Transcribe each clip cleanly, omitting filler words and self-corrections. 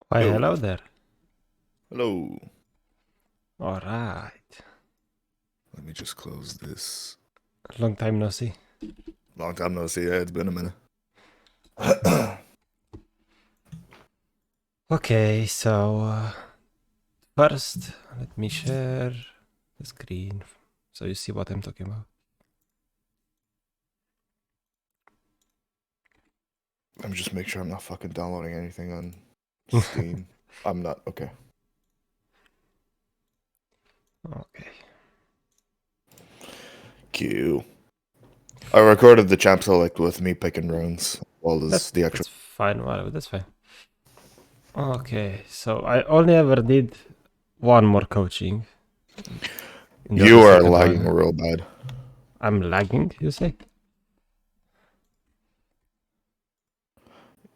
Why, Oh, hello there. hello. All right. Let me just close this. Long time no see. Long time no see. Yeah, it's been a minute. Okay, so first, let me share the screen so you see what I'm talking about. Let me just make sure I'm not fucking downloading anything on Steam. I'm not. Okay. Okay. Q. I recorded the champ select with me picking rounds. Well, as the actual. That's fine, whatever, that's fine. Okay, so I only ever did one more coaching. You are lagging real bad. I'm lagging, you say?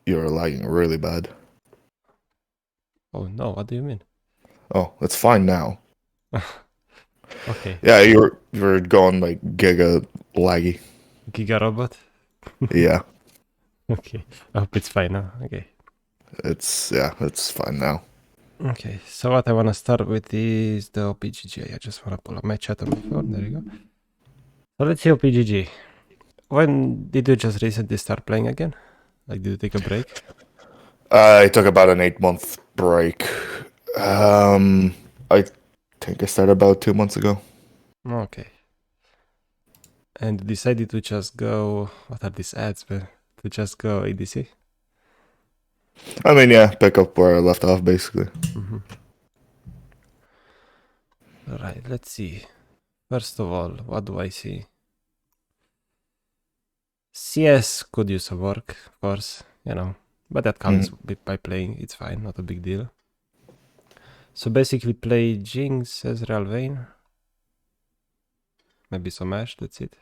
You are lagging really bad. Oh no, what do you mean? Oh, it's fine now. Okay. Yeah, you're going like giga laggy. Giga robot? Yeah, Okay, I hope it's fine now. Okay. it's fine now. Okay, so what I want to start with is the OPGG. I just want to pull up my chat on my phone. There you go. So let's see OPGG. When did you just recently start playing again? Like, did you take a break? I took about an 8-month break. I think I started about 2 months ago. Okay. And decided to just go. What are these ads, man? To just go ADC? I mean, yeah, pick up where I left off, basically. Alright, let's see. First of all, what do I see? CS could use some work, of course, you know. But that comes by playing, it's fine, not a big deal. So basically play Jinx, Ezreal Vayne. Maybe some Ash, that's it.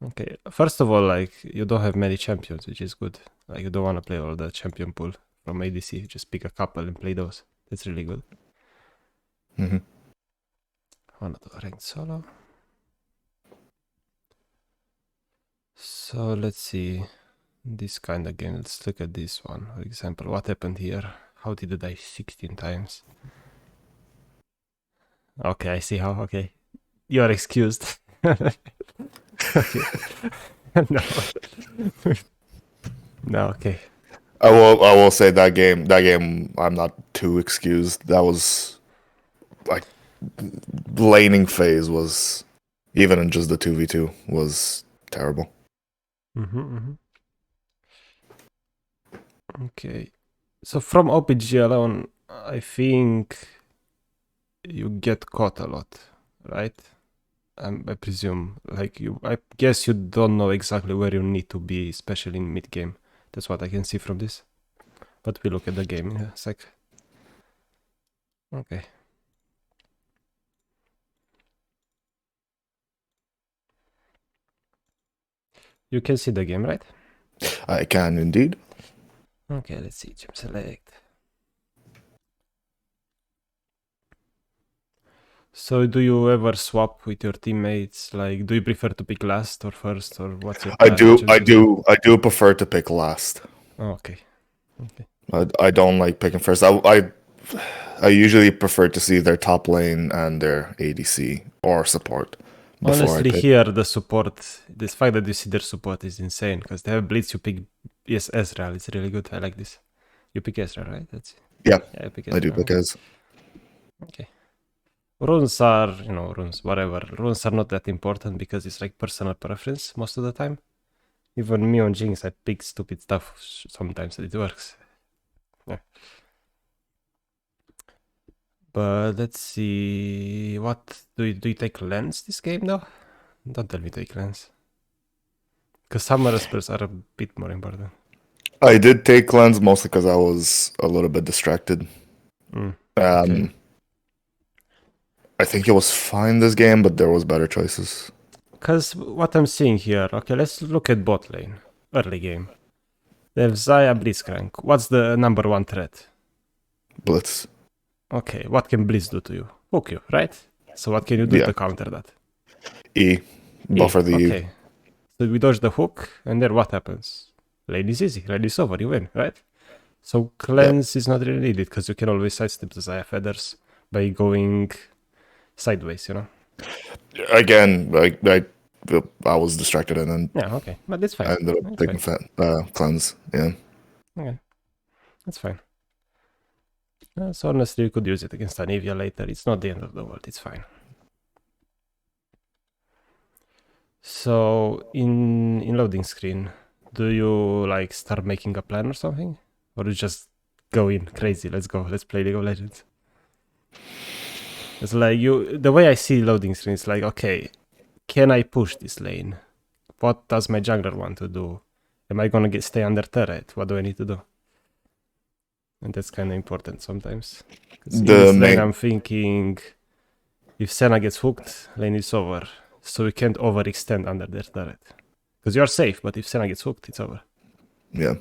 Okay, first of all, like, you don't have many champions, which is good. Like, you don't want to play all the champion pool from ADC. Just pick a couple and play those. That's really good. Mm-hmm. I want to do ranked solo. So let's see. This kind of game. Let's look at this one. For example, what happened here? How did I die 16 times? Okay, I see how. Okay. You are excused. Okay. No. No, okay. I will say that game I'm not too excused. That was like laning phase was even in just the 2v2 was terrible. Okay. So from OPG alone, I think you get caught a lot, right? I presume, like I guess you don't know exactly where you need to be, especially in mid game. That's what I can see from this. But we look at the game in a sec. Okay. You can see the game, right? I can indeed. Okay, let's see. Gem select. So do you ever swap with your teammates? Like, do you prefer to pick last or first, or what's your I plan? do prefer to pick last. Oh, okay. Okay. I don't like picking first. I usually prefer to see their top lane and their ADC or support before I Honestly, pick. here the support, this fact that you see their support is insane because they have Blitz. You pick yes Ezreal. It's really good. I like this. You pick Ezreal, right? That's Yeah, I pick I do Ezreal. because Okay. Runes are, runes, whatever. Runes are not that important because it's like personal preference most of the time. Even me on Jinx, I pick stupid stuff sometimes and it works. Yeah. But let's see. What do you take lens this game though? Don't tell me take lens. Because summoner spells are a bit more important. I did take cleanse mostly because I was a little bit distracted. Okay. I think it was fine this game, but there was better choices. Because what I'm seeing here, okay, let's look at bot lane, early game. They have Zaya Blitzcrank. What's the number one threat? Blitz. Okay, what can Blitz do to you? Hook you, right? So what can you do Yeah. to counter that? E. Buffer the E. Okay. So we dodge the hook, and then what happens? Lane is easy, lane is over, you win, right? So cleanse is not really needed because you can always sidestep the Zaya feathers by going sideways, you know? Again, I was distracted and then Yeah, okay. But it's fine. I ended up It's taking fine. cleanse. Yeah. Okay. That's fine. So honestly, you could use it against Anivia later. It's not the end of the world. It's fine. So in loading screen, do you like start making a plan or something? Or you just go in crazy? Let's go. Let's play League of Legends. It's like the way I see loading screen is like, okay, can I push this lane? What does my jungler want to do? Am I gonna stay under turret? What do I need to do? And that's kind of important sometimes. 'Cause in this lane, I'm thinking, if Senna gets hooked, lane is over. So we can't overextend under their turret. Because you're safe, but if Senna gets hooked, it's over. Yeah.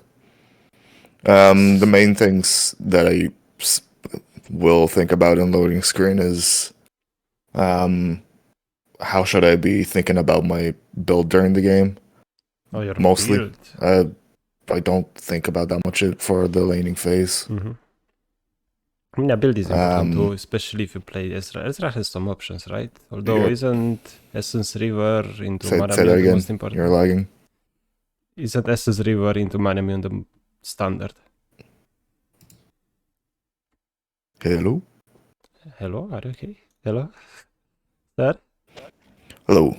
The main things that I will think about in loading screen is how should I be thinking about my build during the game? Oh, your Mostly. build. I don't think about that much for the laning phase. Mm-hmm. I mean, a build is important too, especially if you play Ezra. Ezra has some options, right? Although isn't Essence River into Mana Immune the most important? You're lagging. Isn't Essence River into Mana Immune the standard? Hello? Hello, are you okay? Hello? Sir? Hello.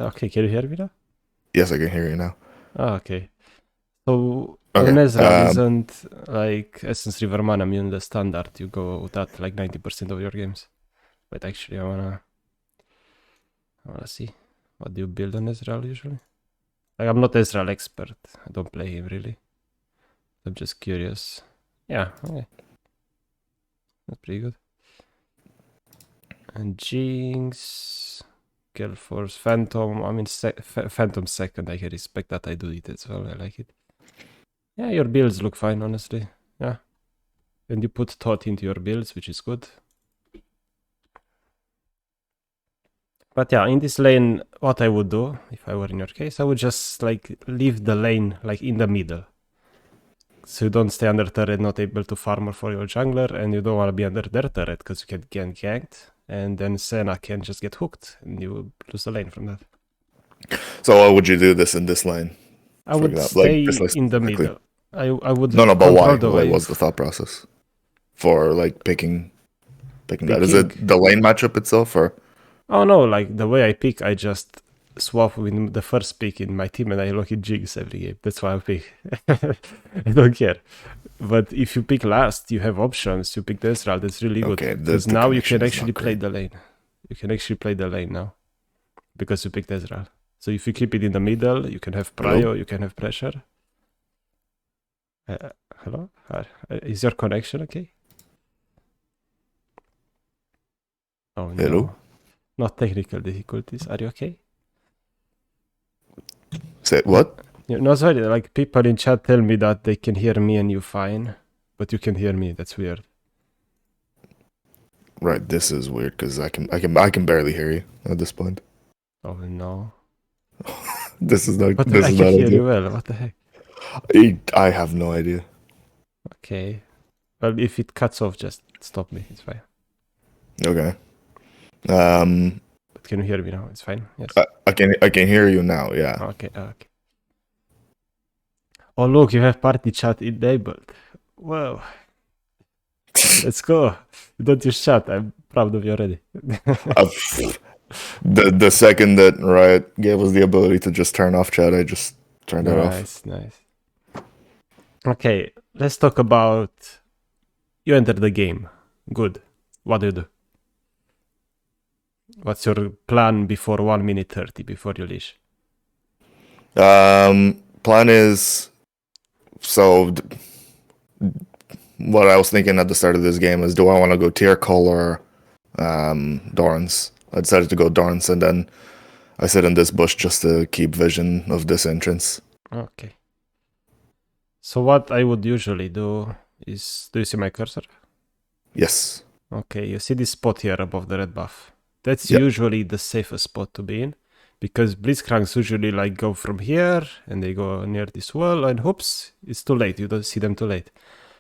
Okay, can you hear me now? Yes, I can hear you now. Oh, okay. So on Ezra isn't like Essence River Mana Immune the standard. You go with that like 90% of your games. But actually I wanna see. What do you build on Ezreal usually? Like, I'm not Ezreal expert. I don't play him really. I'm just curious. Yeah, okay. That's pretty good. And Jinx, GeForce, Phantom. I mean, Phantom second. I can respect that. I do it as well. I like it. Yeah, your builds look fine, honestly. Yeah. And you put thought into your builds, which is good. But yeah, in this lane, what I would do, if I were in your case, I would just like leave the lane like in the middle. So you don't stay under turret, not able to farm for your jungler, and you don't want to be under their turret because you can get ganked, and then Senna can just get hooked, and you will lose the lane from that. So why would you do this in this lane? I would stay in the middle. I would no, but why? What was the thought process for like picking that? Is it the lane matchup itself, or? Oh no, like the way I pick, I just swap with the first pick in my team and I lock in jigs every game. That's why I pick. I don't care. But if you pick last, you have options. You pick the Ezreal, that's really good. Because now you can actually play the lane. You can actually play the lane now. Because you picked Ezreal. So if you keep it in the middle, you can have prio, you can have pressure. Hello? Is your connection okay? Oh no. Hello? Not technical difficulties. Are you okay? Say what? No, sorry. Like people in chat tell me that they can hear me and you fine, but you can hear me. That's weird. Right. This is weird because I can barely hear you at this point. Oh no. This is not. But this I is can not hear idea. you well. What the heck? I have no idea. Okay. Well, if it cuts off, just stop me. It's fine. Okay. But can you hear me now? It's fine. Yes. I can hear you now. Yeah. Okay. Oh look, you have party chat enabled. Whoa. Let's go. You don't use chat. I'm proud of you already. The second that Riot gave us the ability to just turn off chat, I just turned it off. Nice. Okay, let's talk about you enter the game. Good. What do you do? What's your plan before 1 minute 30 before you leash? Plan is what I was thinking at the start of this game is, do I want to go tier call or Dorans? I decided to go Dorans, and then I sit in this bush just to keep vision of this entrance. Okay. So what I would usually do is, do you see my cursor? Yes. Okay, you see this spot here above the red buff. That's usually the safest spot to be in, because blitzcranks usually like go from here and they go near this wall and hoops, it's too late. You don't see them too late.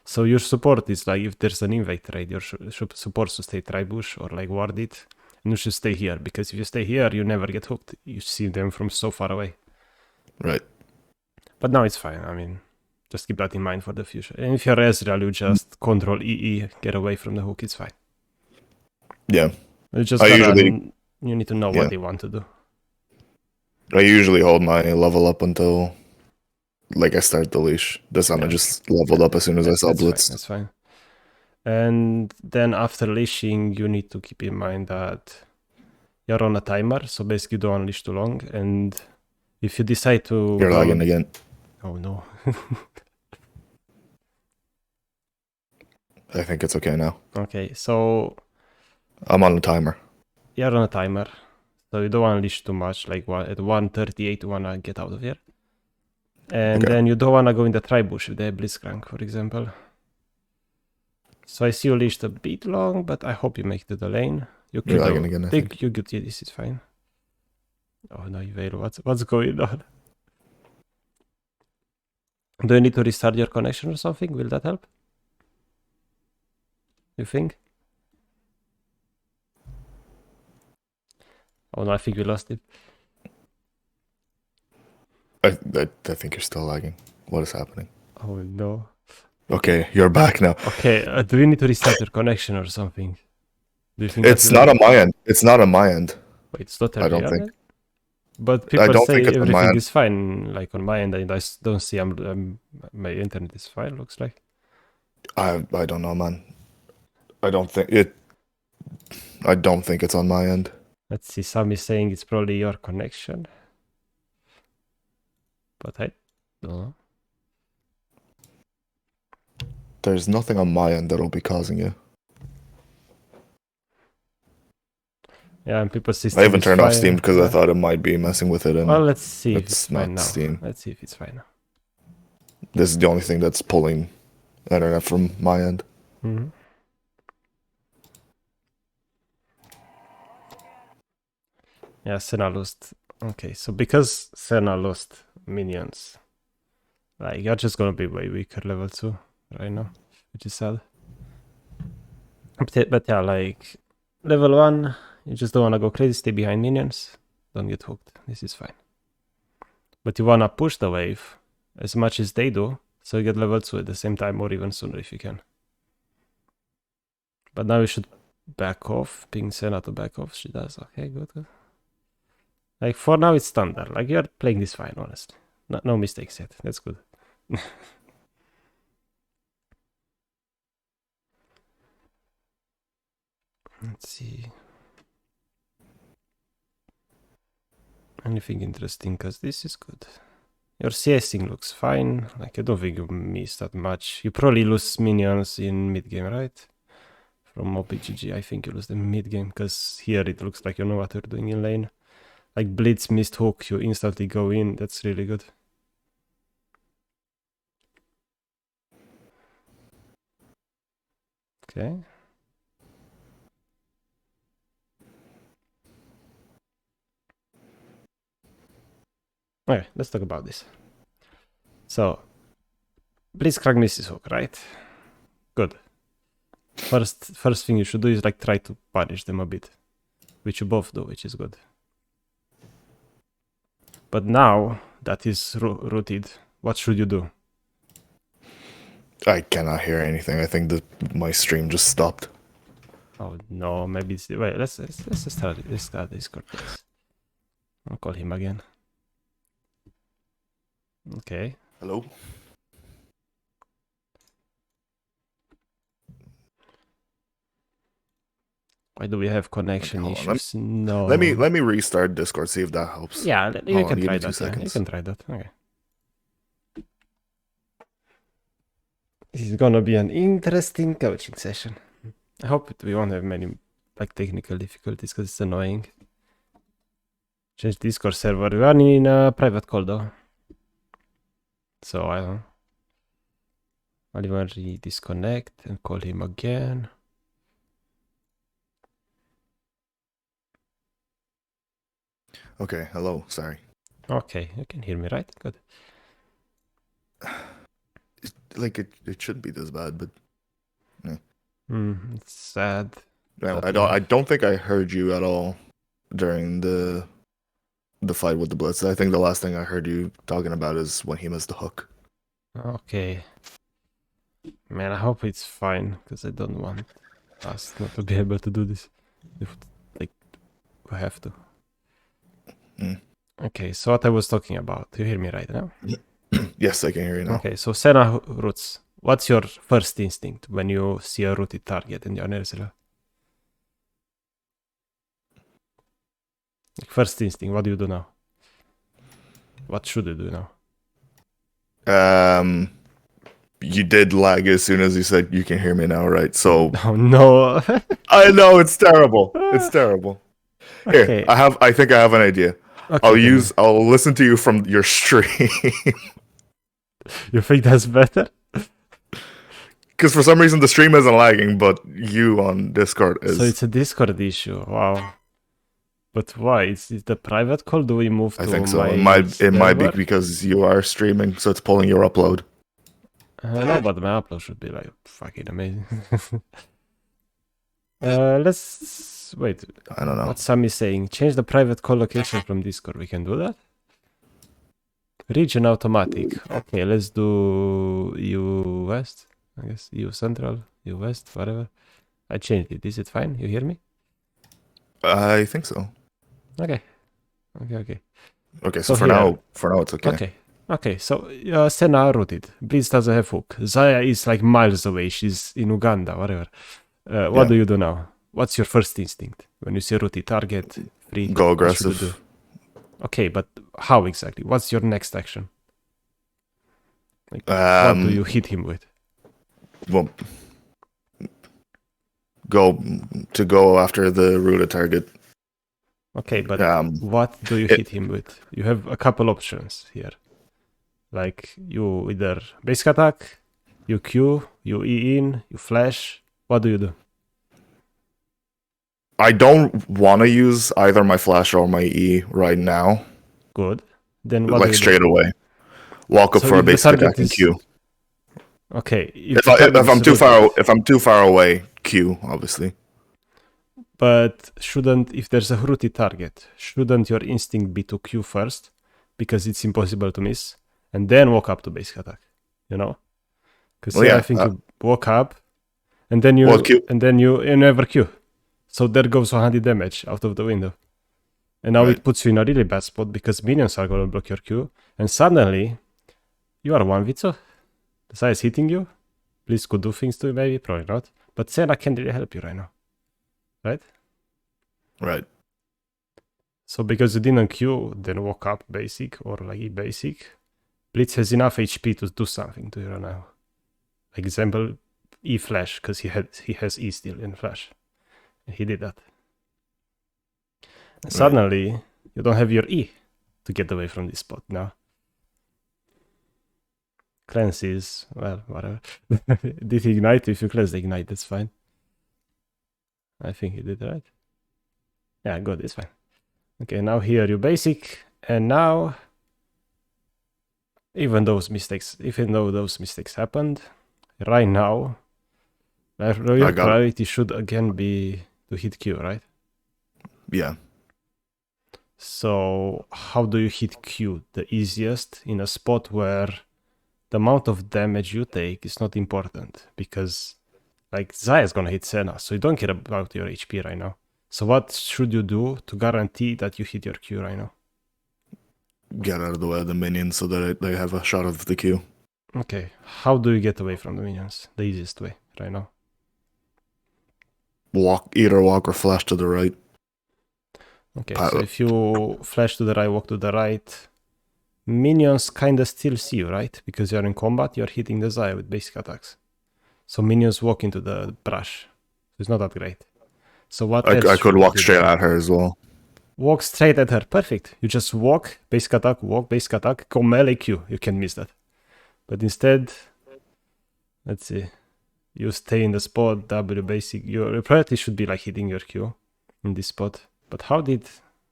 So your support is like, if there's an invade trade, your support should stay try-bush or like ward it, and you should stay here, because if you stay here, you never get hooked. You see them from so far away. Right. But now it's fine. I mean, just keep that in mind for the future. And if you're Ezreal, you just control EE, get away from the hook, it's fine. Yeah. You just you need to know what they want to do. I usually hold my level up until like I start the leash. This time I just leveled up as soon as I saw blitz. That's fine. And then after leashing, you need to keep in mind that you're on a timer, so basically don't unleash too long. And if you decide to... You're lagging again. Oh no. I think it's okay now. Okay, so... I'm on a timer. You're on a timer, so you don't want to unleash too much. Like at 1:38, you want to get out of here. And then you don't want to go in the tri-bush if they have blitzcrank, for example. So I see you leashed a bit long, but I hope you make it to the lane. You could again, I think. You good. Yeah, this is fine. Oh no, Yveil, what's going on? Do you need to restart your connection or something? Will that help? You think? Oh no, I think we lost it. I think you're still lagging. What is happening? Oh no. Okay, you're back now. Okay, do you need to restart your connection or something? Do you think it's not on my end? It's not on my end. Wait, it's not. I don't think. But people say everything is fine. Like on my end, I don't see. My internet is fine. Looks like. I don't know, man. I don't think it's on my end. Let's see. Sam is saying it's probably your connection, but I don't know. There's nothing on my end that'll be causing you. Yeah, and people say I even turned off Steam because I thought it might be messing with it. And well, let's see if it's not fine now. Steam. Let's see if it's fine now. This is the only thing that's pulling internet from my end. Mm-hmm. Yeah, Senna lost. Okay, so because Senna lost minions, like you're just gonna be way weaker level 2 right now, which is sad. But yeah, like level 1, you just don't wanna go crazy, stay behind minions, don't get hooked. This is fine. But you wanna push the wave as much as they do, so you get level 2 at the same time or even sooner if you can. But now you should back off, ping Senna to back off. She does. Okay, good. Like for now it's standard. Like you're playing this fine, honestly. No mistakes yet. That's good. Let's see. Anything interesting? Because this is good. Your CSing looks fine. Like I don't think you missed that much. You probably lose minions in mid game, right? From OPGG, I think you lose them mid game because here it looks like you know what you're doing in lane. Like blitz, missed hook, you instantly go in. That's really good. Okay. Okay, let's talk about this. So, blitzcrank misses hook, right? Good. First thing you should do is like try to punish them a bit, which you both do, which is good. But now that is rooted, what should you do? I cannot hear anything. I think that my stream just stopped. Oh no, maybe it's wait. Let's start Discord. Please. I'll call him again. Okay. Hello. Why do we have connection issues? No. Let me restart Discord. See if that helps. Yeah, you can try that. Yeah, you can try that. Okay. This is gonna be an interesting coaching session. I hope we won't have many like technical difficulties because it's annoying. Change Discord server. We are in a private call though, so I don't know. I'll even disconnect and call him again. Okay, hello. Sorry. Okay, you can hear me, right? Good. Like it shouldn't be this bad, but It's sad. I don't think I heard you at all during the fight with the Blitz. I think the last thing I heard you talking about is when he missed the hook. Okay. Man, I hope it's fine, because I don't want us not to be able to do this. If, like, we have to. Mm. Okay, so what I was talking about. You hear me right now? Yes, I can hear you now. Okay, so Senna roots. What's your first instinct when you see a rooted target in your Nerzilla? First instinct, what do you do now? What should you do now? You did lag as soon as you said you can hear me now, right? So Oh no. I know it's terrible. It's terrible. Here, Okay. I think I have an idea. Okay, I'll listen to you from your stream. you think that's better? Because for some reason the stream isn't lagging, but you on Discord is. So it's a Discord issue. Wow. But why? Is the private call? Do we move to I think so. my It might be server? because you are streaming, so it's pulling your upload. No, but my upload should be like fucking amazing. Let's wait. I don't know. What Sam is saying? Change the private call location from Discord. We can do that. Region automatic. Okay, let's do EU West. I guess EU Central, EU West, whatever. I changed it. Is it fine? You hear me? I think so. Okay. Okay, so So for here- now it's okay. Okay, so Senna rooted. Blitz doesn't have hook. Zaya is like miles away. She's in Uganda, whatever. What Yeah. do you do now? What's your first instinct when you see a rooted target? Free. Go what should you aggressive. do? Okay, but how exactly? What's your next action? Like, what Um, do you hit him with? Well, go after the rooted target. Okay, but Um, what do you hit him with? You have a couple options here. Like you either basic attack, you Q, you E in, you flash. What do you do? I don't want to use either my flash or my E right now. Good. Then what do Like you straight do? away. Walk up So for a if the basic target attack and is- Q. Okay, If the target I'm is too rooted, if I'm too far away, Q obviously. but shouldn't, if there's a rooted target, shouldn't your instinct be to Q first because it's impossible to miss, and then walk up to basic attack? You know? Because Well, yeah, I think you walk up, and then you Well, Q- you never Q. So there goes 100 damage out of the window. And now Right. it puts you in a really bad spot because minions are going to block your Q. And suddenly, you are 1v2. The side is hitting you. Blitz could do things to you, maybe, probably not. But Senna can't really help you right now. Right? Right. So because you didn't Q, then walk up basic or like E basic, Blitz has enough HP to do something to you right now. Like example, E flash, because he has E still in flash. And he did that. And suddenly, you don't have your E to get away from this spot now. Cleanses, well, whatever. Did he ignite? If you cleanse the ignite, that's fine. I think he did, right? Yeah, good, it's fine. Okay, now here you basic, and now, even though those mistakes happened, right now, your priority should again be to hit Q, right? Yeah. So how do you hit Q the easiest in a spot where the amount of damage you take is not important? Because like Zaya is gonna hit Senna, so you don't care about your HP right now. So what should you do to guarantee that you hit your Q right now? Get out of the way of the minions so that they have a shot of the Q. Okay, how do you get away from the minions? The easiest way right now. Either walk or flash to the right. Okay, so if you flash to the right, walk to the right, minions kinda still see you, right? Because you're in combat, you're hitting the Zaya with basic attacks. So minions walk into the brush. It's not that great. So what else I could should you walk do straight then? at her as well. Walk straight at her. Perfect. You just walk, basic attack, go melee Q. You can miss that. But instead, let's see. You stay in the spot, W basic. Your priority should be like hitting your Q in this spot. But how did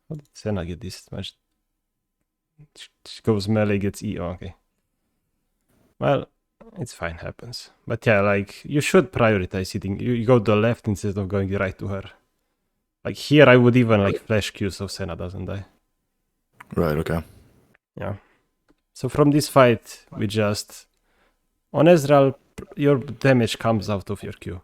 How did Senna get this much? She goes melee, gets E. Oh, okay. Well, it's fine, happens. But yeah, like, you should prioritize hitting. You go to the left instead of going right to her. Like, here I would even, like, flash Q so Senna doesn't die. Right, okay. Yeah. So from this fight, we just... On Ezreal, your damage comes out of your Q.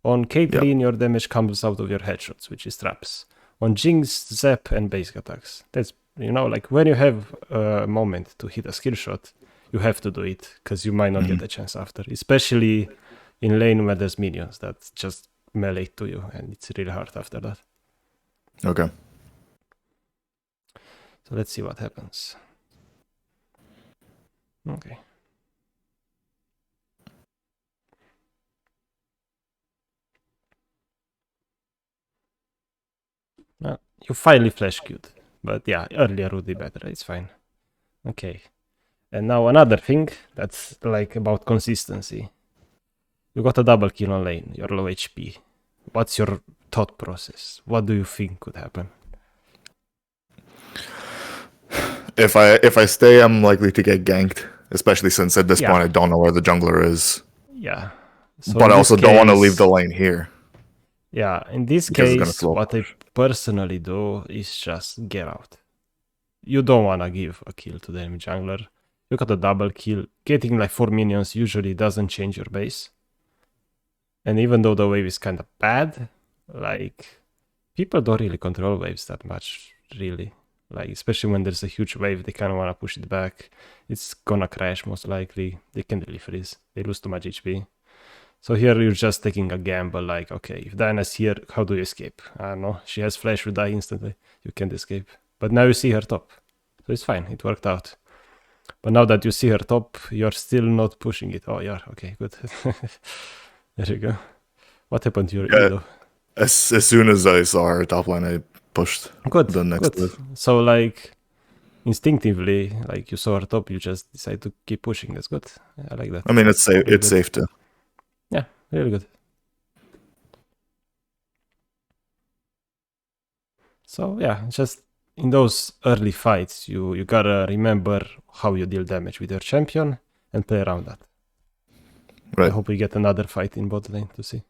On Caitlyn, your damage comes out of your headshots, which is traps. On Jinx, Zap, and basic attacks. That's, you know, like, when you have a moment to hit a skill shot, you have to do it, because you might not get a chance after. Especially in lane where there's minions that just melee to you, and it's really hard after that. Okay. So let's see what happens. Okay. Well, you finally flash queued. But yeah, earlier would be better. It's fine. Okay. And now another thing that's like about consistency. You got a double kill on lane. You're low HP. What's your thought process? What do you think could happen? If I stay, I'm likely to get ganked, especially since at this Yeah. point I don't know where the jungler is. Yeah. So But I also don't want to leave case- the lane here. Yeah, in this Because it's gonna case, slow what I personally do is just get out. You don't want to give a kill to the enemy jungler. You got a double kill. Getting like 4 minions usually doesn't change your base. And even though the wave is kind of bad, like, people don't really control waves that much, really. Like, especially when there's a huge wave, they kind of want to push it back. It's gonna crash most likely. They can really freeze. They lose too much HP. So here you're just taking a gamble, like, okay, if Diana's here, how do you escape? I don't know. She has flash, you die instantly. You can't escape. But now you see her top. So it's fine. It worked out. But now that you see her top, you're still not pushing it. Oh, yeah. Okay, good. There you go. What happened to your E, though? As soon as I saw her top lane, I pushed Good, the next good. wave. So, like, instinctively, like, you saw her top, you just decide to keep pushing. That's good. I like that. I mean, it's safe. Really It's good. safe to. Yeah, really good. So yeah, just in those early fights, you gotta remember how you deal damage with your champion and play around that. I Right. hope we get another fight in bot lane to see.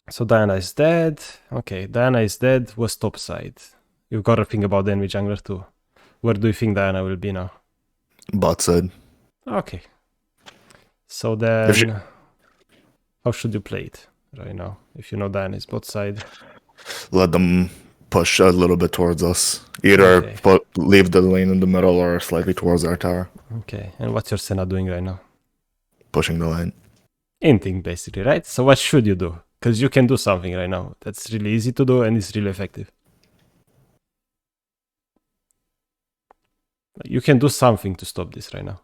So Diana is dead. Okay, Diana is dead. Was top side. You've got to think about the enemy jungler too. Where do you think Diana will be now? Bot side. Okay. So If then, how should you play it right now? If you know Diana is bot side. Let them push a little bit towards us. Either Okay. leave the lane in the middle or slightly towards our tower. Okay, and what's your Senna doing right now? Pushing the lane. Anything basically, right? So what should you do? Because you can do something right now that's really easy to do and it's really effective. You can do something to stop this right now.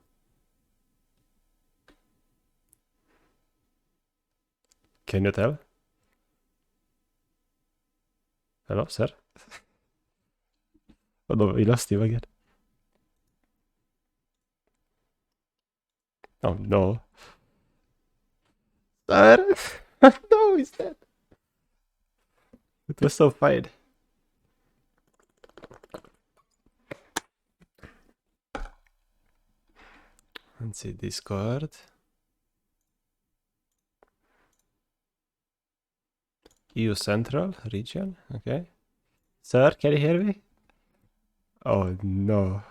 Can you tell? Hello, sir? Oh no, we lost him again. Oh no. Sir? No, he's dead. It was so fine. Let's see, Discord. EU Central region, okay. Sir, can you hear me? Oh no.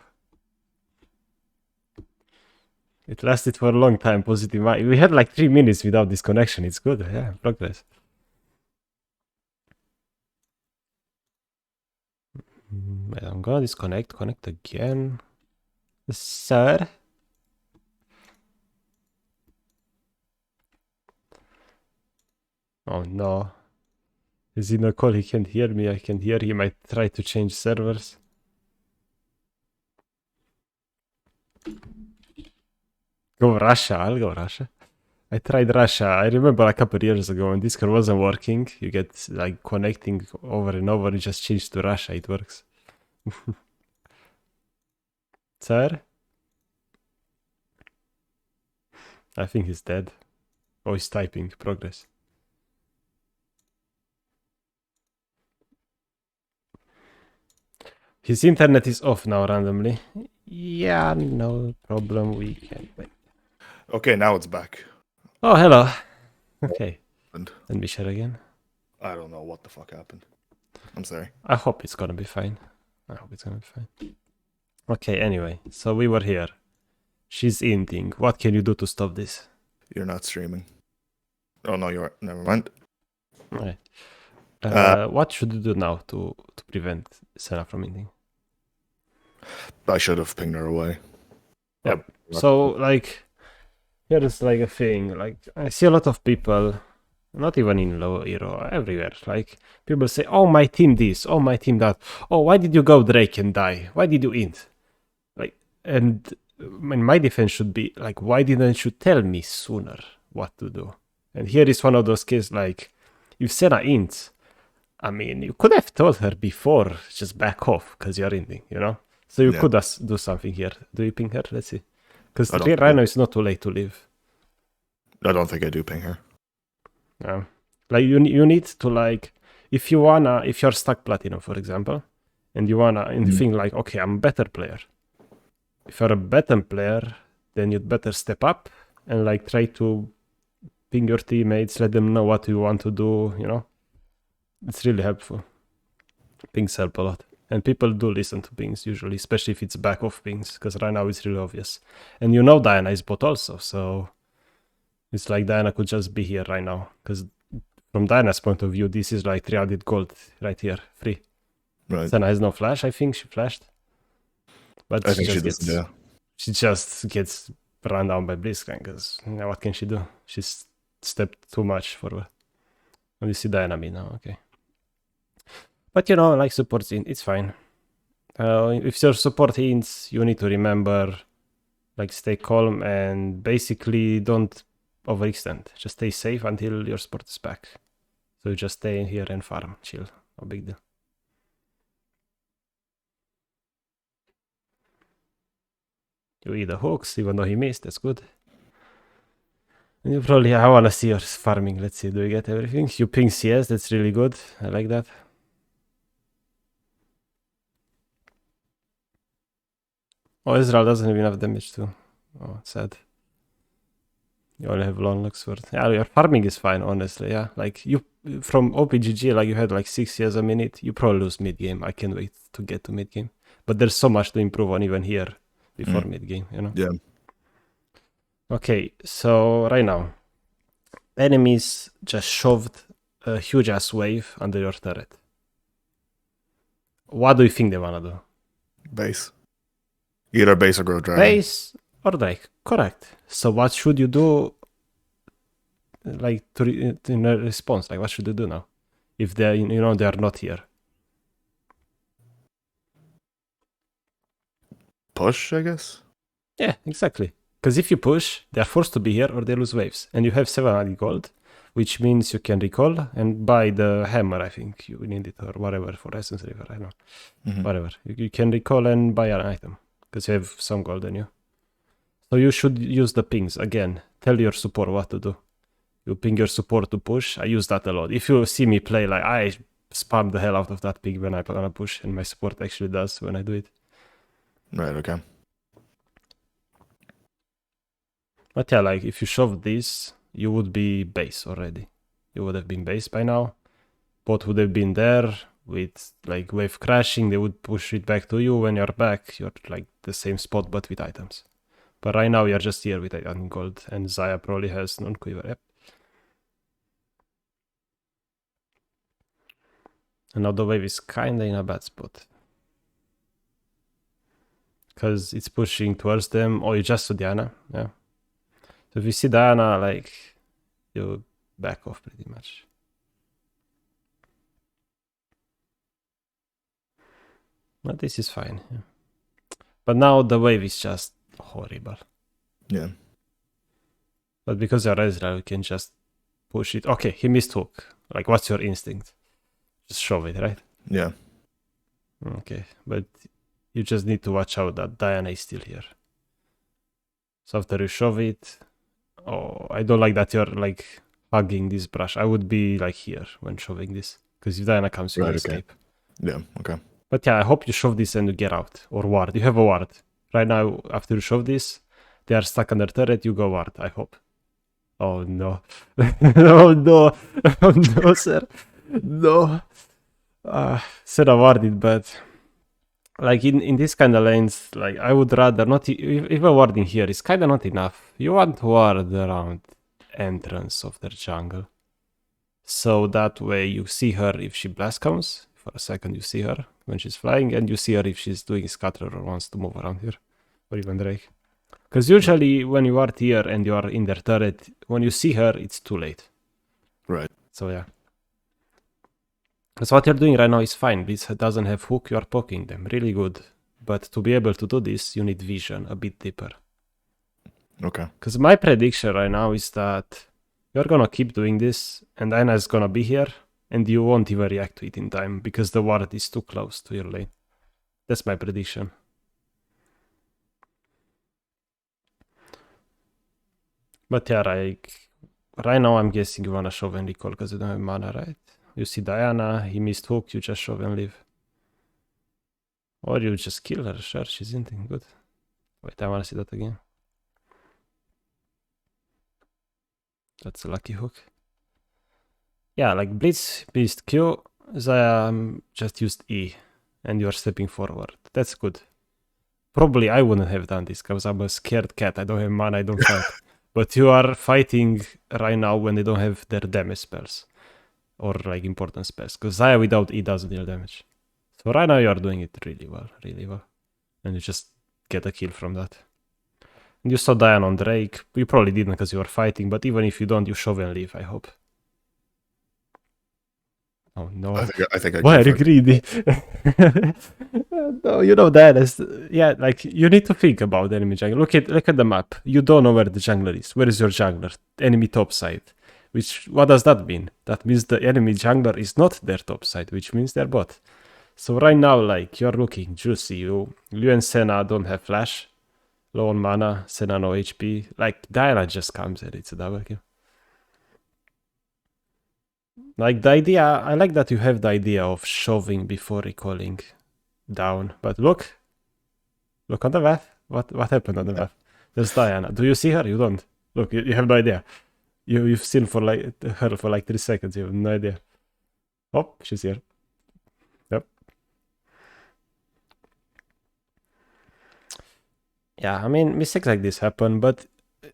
It lasted for a long time, positive. We had like 3 minutes without this connection. It's good, yeah, progress. I'm gonna disconnect, connect again. Sir? Oh no. Is in a call? He can't hear me. I can hear him. I try to change servers. Go Russia. I'll go Russia. I tried Russia. I remember a couple of years ago when Discord wasn't working. You get like connecting over and over. You just change to Russia. It works. Sir? I think he's dead. Oh, he's typing. Progress. His internet is off now randomly. Yeah, no problem. We can wait. Okay, now it's back. Oh, hello. Okay. And Let me share again. I don't know what the fuck happened. I'm sorry. I hope it's gonna be fine. Okay, anyway. So we were here. She's inting. What can you do to stop this? You're not streaming. Oh no, you are. Never mind. Alright. What should you do now to prevent Senna from inting? I should have pinged her away. Yep. So, like, here is like a thing. Like, I see a lot of people, not even in low hero, everywhere. Like, people say, "Oh, my team this. Oh, my team that. Oh, why did you go Drake and die? Why did you int?" Like, and my defense should be like, "Why didn't you tell me sooner what to do?" And here is one of those cases. Like, if Senna ints, I mean, you could have told her before, just back off because you're inting, you know. So you could do something here. Do you ping her? Let's see. Because right now it's not too late to leave. I don't think I do ping her. Yeah. Like you need to like if you're stuck platinum, for example, and you think like, okay, I'm a better player. If you're a better player, then you'd better step up and like try to ping your teammates, let them know what you want to do, you know. It's really helpful. Pings help a lot. And people do listen to pings usually, especially if it's back off pings, because right now it's really obvious. And you know Diana is bot also, so it's like Diana could just be here right now. Because from Diana's point of view, this is like 300 gold right here, free. Right. Senna has no flash, I think she flashed. But I think she just gets run down by Blitzcrank, because what can she do? She's stepped too much forward. And you see Diana me now, okay. But you know, like supports in, it's fine. If your support hints, you need to remember, like stay calm and basically don't overextend. Just stay safe until your support is back. So you just stay in here and farm, chill, no big deal. You eat the hooks, even though he missed, that's good. And you probably, I wanna see your farming, let's see, do you get everything? You ping CS, that's really good, I like that. Oh, Israel doesn't have enough damage too. Oh, sad. You only have long looks for. Yeah, your farming is fine, honestly. Yeah, like you from OPGG, like you had like 6 years a minute. You probably lose mid game. I can't wait to get to mid game. But there's so much to improve on even here before mid game. You know. Yeah. Okay, so right now, enemies just shoved a huge ass wave under your turret. What do you think they wanna do? Base. Either base or grow dragon. Base or Drake, correct. So what should you do, like in a response? Like what should you do now, if they, they are not here? Push, I guess. Yeah, exactly. Because if you push, they are forced to be here or they lose waves, and you have 700 gold, which means you can recall and buy the hammer. I think you need it or whatever for Essence River. I don't know, whatever. You can recall and buy an item because you have some gold on you. So you should use the pings again. Tell your support what to do. You ping your support to push. I use that a lot. If you see me play, like I spam the hell out of that ping when I gonna push, and my support actually does when I do it. Right, okay. But yeah, like if you shove this, you would be base already. You would have been base by now. Bot would have been there with like wave crashing. They would push it back to you. When you're back, you're like the same spot but with items. But right now you're just here with 800 gold, and Xayah probably has non-quiver. Yep. And now the wave is kinda in a bad spot. Because it's pushing towards them. Oh, you just saw Diana, yeah. So if you see Diana, like, you back off pretty much. But this is fine, yeah. But now the wave is just horrible. Yeah. But because you're Ezreal, you can just push it. Okay, he missed hook. Like, what's your instinct? Just shove it, right? Yeah. Okay, but you just need to watch out that Diana is still here. So after you shove it, oh, I don't like that you're like hugging this brush. I would be like here when shoving this, because if Diana comes, you can escape. Yeah, okay. But yeah, I hope you shove this and you get out. Or ward. You have a ward. Right now, after you shove this, they are stuck under turret, you go ward, I hope. Oh no. Oh no. Oh no, sir. No. Should have warded, but like in this kind of lanes, like I would rather not even warding here is kind of not enough. You want to ward around entrance of their jungle, so that way you see her if she blast comes. For a second you see her when she's flying, and you see her if she's doing scatter or wants to move around here, or even Drake. Because usually when you are here and you are in their turret, when you see her, it's too late. Right. So yeah. So what you're doing right now is fine. This doesn't have hook, you are poking them. Really good. But to be able to do this, you need vision a bit deeper. Okay. Because my prediction right now is that you're gonna keep doing this, and Diana is gonna be here, and you won't even react to it in time, because the ward is too close to your lane. That's my prediction. But yeah, like, right now I'm guessing you wanna shove and recall because you don't have mana, right? You see Diana, he missed hook, you just shove and leave. Or you just kill her, sure, she's inting, good. Wait, I wanna see that again. That's a lucky hook. Yeah, like Blitz missed Q, Zaya just used E, and you're stepping forward. That's good. Probably I wouldn't have done this because I'm a scared cat, I don't have mana, I don't fight. But you are fighting right now when they don't have their damage spells. Or like important spells. Because Zaya without E doesn't deal damage. So right now you are doing it really well, really well. And you just get a kill from that. And you saw Diana on Drake. You probably didn't because you were fighting, but even if you don't, you shove and leave, I hope. Oh no. I think I Why are you can greedy? No, you know that is, yeah, like you need to think about the enemy jungler. Look at the map. You don't know where the jungler is. Where is your jungler? Enemy top side. What does that mean? That means the enemy jungler is not their top side, which means they're bot. So right now, like, you're looking juicy. You and Senna don't have flash. Low on mana, Senna no HP. Like, Diana just comes and it's a double kill. Like, the idea, I like that you have the idea of shoving before recalling down. But look on the map. What happened on the map? There's Diana. Do you see her? You don't. Look, you have no idea. You've seen her for like 3 seconds. You have no idea. Oh, she's here. Yep. Yeah, I mean, mistakes like this happen, but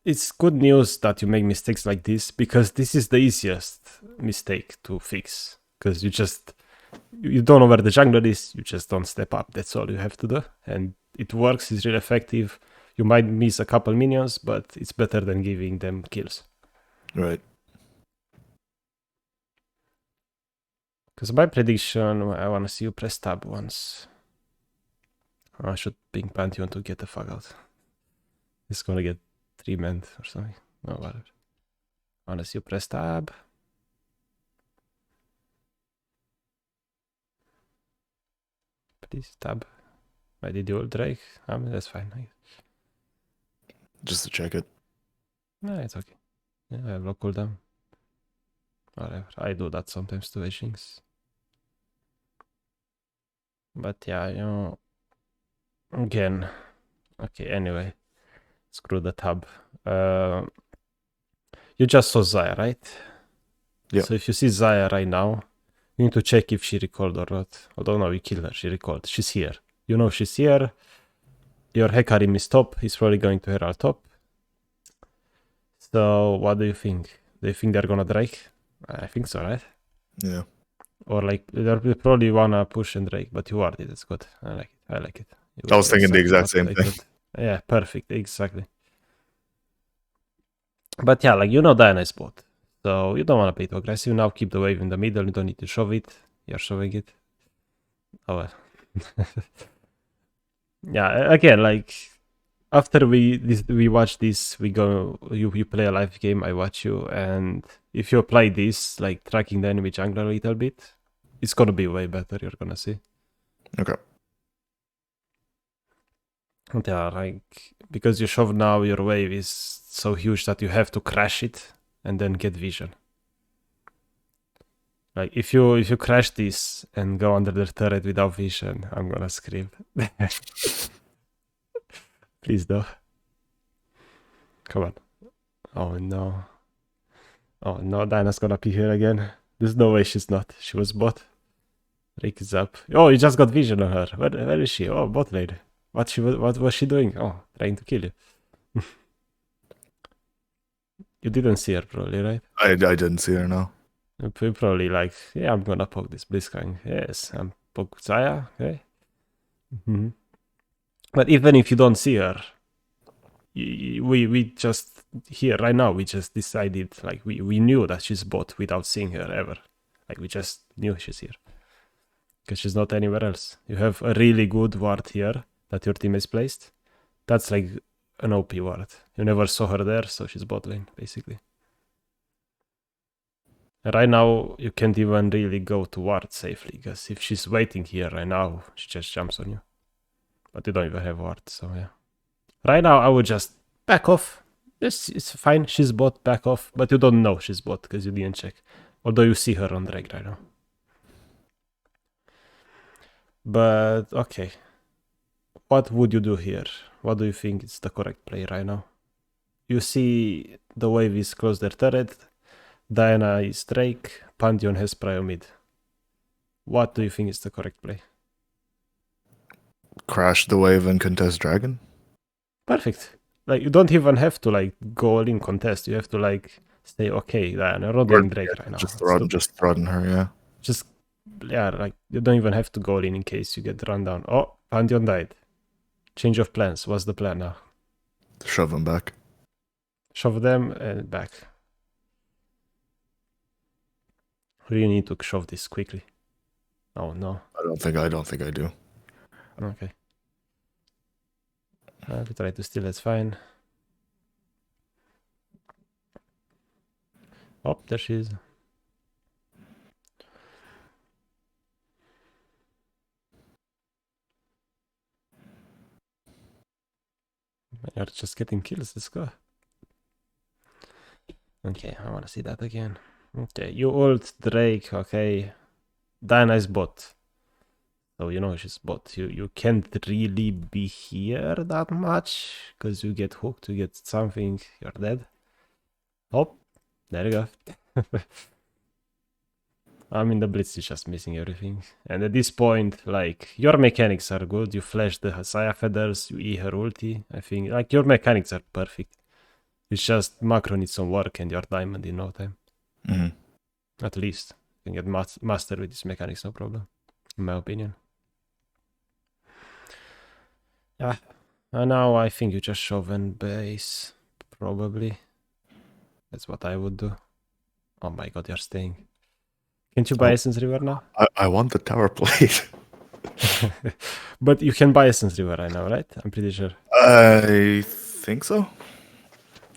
it's good news that you make mistakes like this, because this is the easiest mistake to fix. Because you don't know where the jungler is, you just don't step up. That's all you have to do. And it works, it's really effective. You might miss a couple minions, but it's better than giving them kills. Right. Because my prediction, I want to see you press tab once. I should ping Pantheon to get the fuck out. It's gonna get 3-man or something. No, whatever. I want to see you press tab. Please, tab. I did you all Drake? That's fine. Just to check it. No, it's okay. Yeah, I have low cooldown. Whatever. I do that sometimes to jinx. But yeah, you know. Again. Okay, anyway. Screw the tab. You just saw Zaya, right? Yeah. So if you see Zaya right now, you need to check if she recalled or not. Although no, you killed her, she recalled. She's here. You know she's here. Your Hecarim is top. He's probably going to Herald top. So what do you think? Do you think they're gonna Drake? I think so, right? Yeah. Or like they probably wanna push and Drake, but you are it. It's good. I like it. I was thinking the exact same thing. Yeah, perfect. Exactly. But yeah, like, you know Diana is bot. So you don't want to play too aggressive. Now keep the wave in the middle. You don't need to shove it. You're shoving it. Oh well. Yeah, again, like, after we watch this, we go, you play a live game, I watch you, and if you apply this, like tracking the enemy jungler a little bit, it's gonna be way better, you're gonna see. Okay. And yeah, like, because you shove now, your wave is so huge that you have to crash it and then get vision. Like if you crash this and go under the turret without vision, I'm gonna scream. Please though. Come on. Oh no. Oh no, Diana's gonna be here again. There's no way she's not. She was bot. Rick is up. Oh, you just got vision on her. Where is she? Oh, bot lady. What was she doing? Oh, trying to kill you. You didn't see her probably, right? I didn't see her, no. You probably like, yeah, I'm gonna poke this Blitzcrank. Yes, I'm poke Zaya. Okay. Mm-hmm. But even if you don't see her, we just here right now. We just decided like we knew that she's bot without seeing her ever. Like we just knew she's here because she's not anywhere else. You have a really good ward here that your team has placed. That's like an OP ward. You never saw her there, so she's bot lane basically. Right now, you can't even really go to ward safely, because if she's waiting here right now, she just jumps on you. But you don't even have ward, so yeah. Right now, I would just back off. It's fine, she's bot, back off. But you don't know she's bot, because you didn't check. Although you see her on drag right now. But, okay. What would you do here? What do you think is the correct play right now? You see the wave is close their turret. Diana is Drake, Pantheon has prio mid. What do you think is the correct play? Crash the wave and contest dragon? Perfect. Like, you don't even have to, like, go all in contest. You have to, like, stay okay, Diana. You're not doing Drake right now. Just threaten her, yeah. Just, yeah, like, you don't even have to go all in case you get run down. Oh, Pantheon died. Change of plans. What's the plan now? Shove him back. Shove them and back. Really need to shove this quickly. Oh no. I don't think I do. Okay. We try to steal, that's fine. Oh, there she is. You're just getting kills, let's go. Okay, I want to see that again. Okay, you ult Drake, okay. Diana is bot. So you know she's bot. You can't really be here that much, because you get hooked, you get something, you're dead. Oh, there you go. I mean, the Blitz is just missing everything. And at this point, like, your mechanics are good. You flash the Saya feathers, you E her ulti. I think, like, your mechanics are perfect. It's just macro needs some work and you're diamond in no time. Mm-hmm. At least. You can get master with this mechanics, no problem. In my opinion. Yeah. And now I think you just shove and base. Probably. That's what I would do. Oh my god, you're staying. Can't you buy Essence River now? I want the tower plate. But you can buy Essence River right now, right? I'm pretty sure. I think so.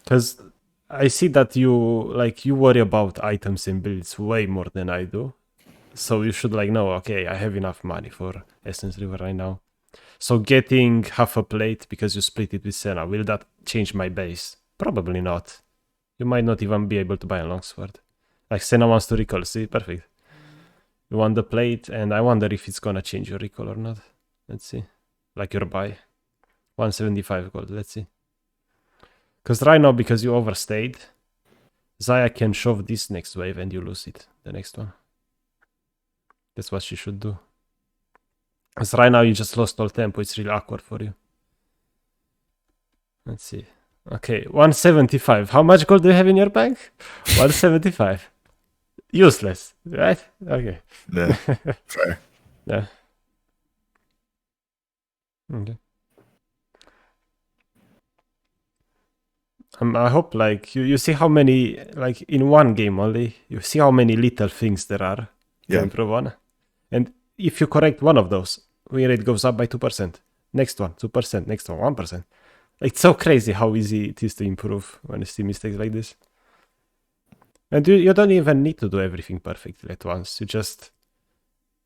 Because I see that you worry about items and builds way more than I do. So you should like know, okay, I have enough money for Essence River right now. So getting half a plate because you split it with Senna, will that change my base? Probably not. You might not even be able to buy a longsword. Like Senna wants to recall, see? Perfect. You want the plate, and I wonder if it's gonna change your recall or not. Let's see. Like your buy. 175 gold, let's see. Because right now, because you overstayed, Zaya can shove this next wave and you lose it, the next one. That's what she should do. Because right now you just lost all tempo, it's really awkward for you. Let's see. Okay, 175. How much gold do you have in your bank? 175. Useless, right? Okay. Yeah, fair. Yeah. Okay. I hope like you see how many, like in one game only, you see how many little things there are to improve on. And if you correct one of those, win rate goes up by 2%. Next one, 2%. Next one, 1%. It's so crazy how easy it is to improve when you see mistakes like this. And you don't even need to do everything perfectly at once. You just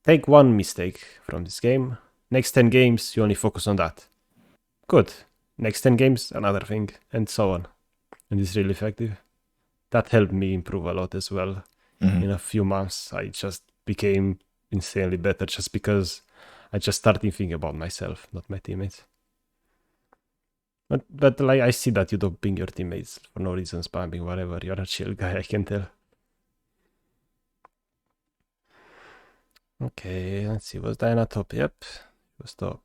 take one mistake from this game. Next 10 games, you only focus on that. Good. Next 10 games, another thing, and so on. And it's really effective. That helped me improve a lot as well in a few months. I just became insanely better just because I just started thinking about myself, not my teammates. But like I see that you don't ping your teammates for no reason, spamming whatever. You're a chill guy, I can tell. Okay, let's see. Was Diana top? Yep, was top.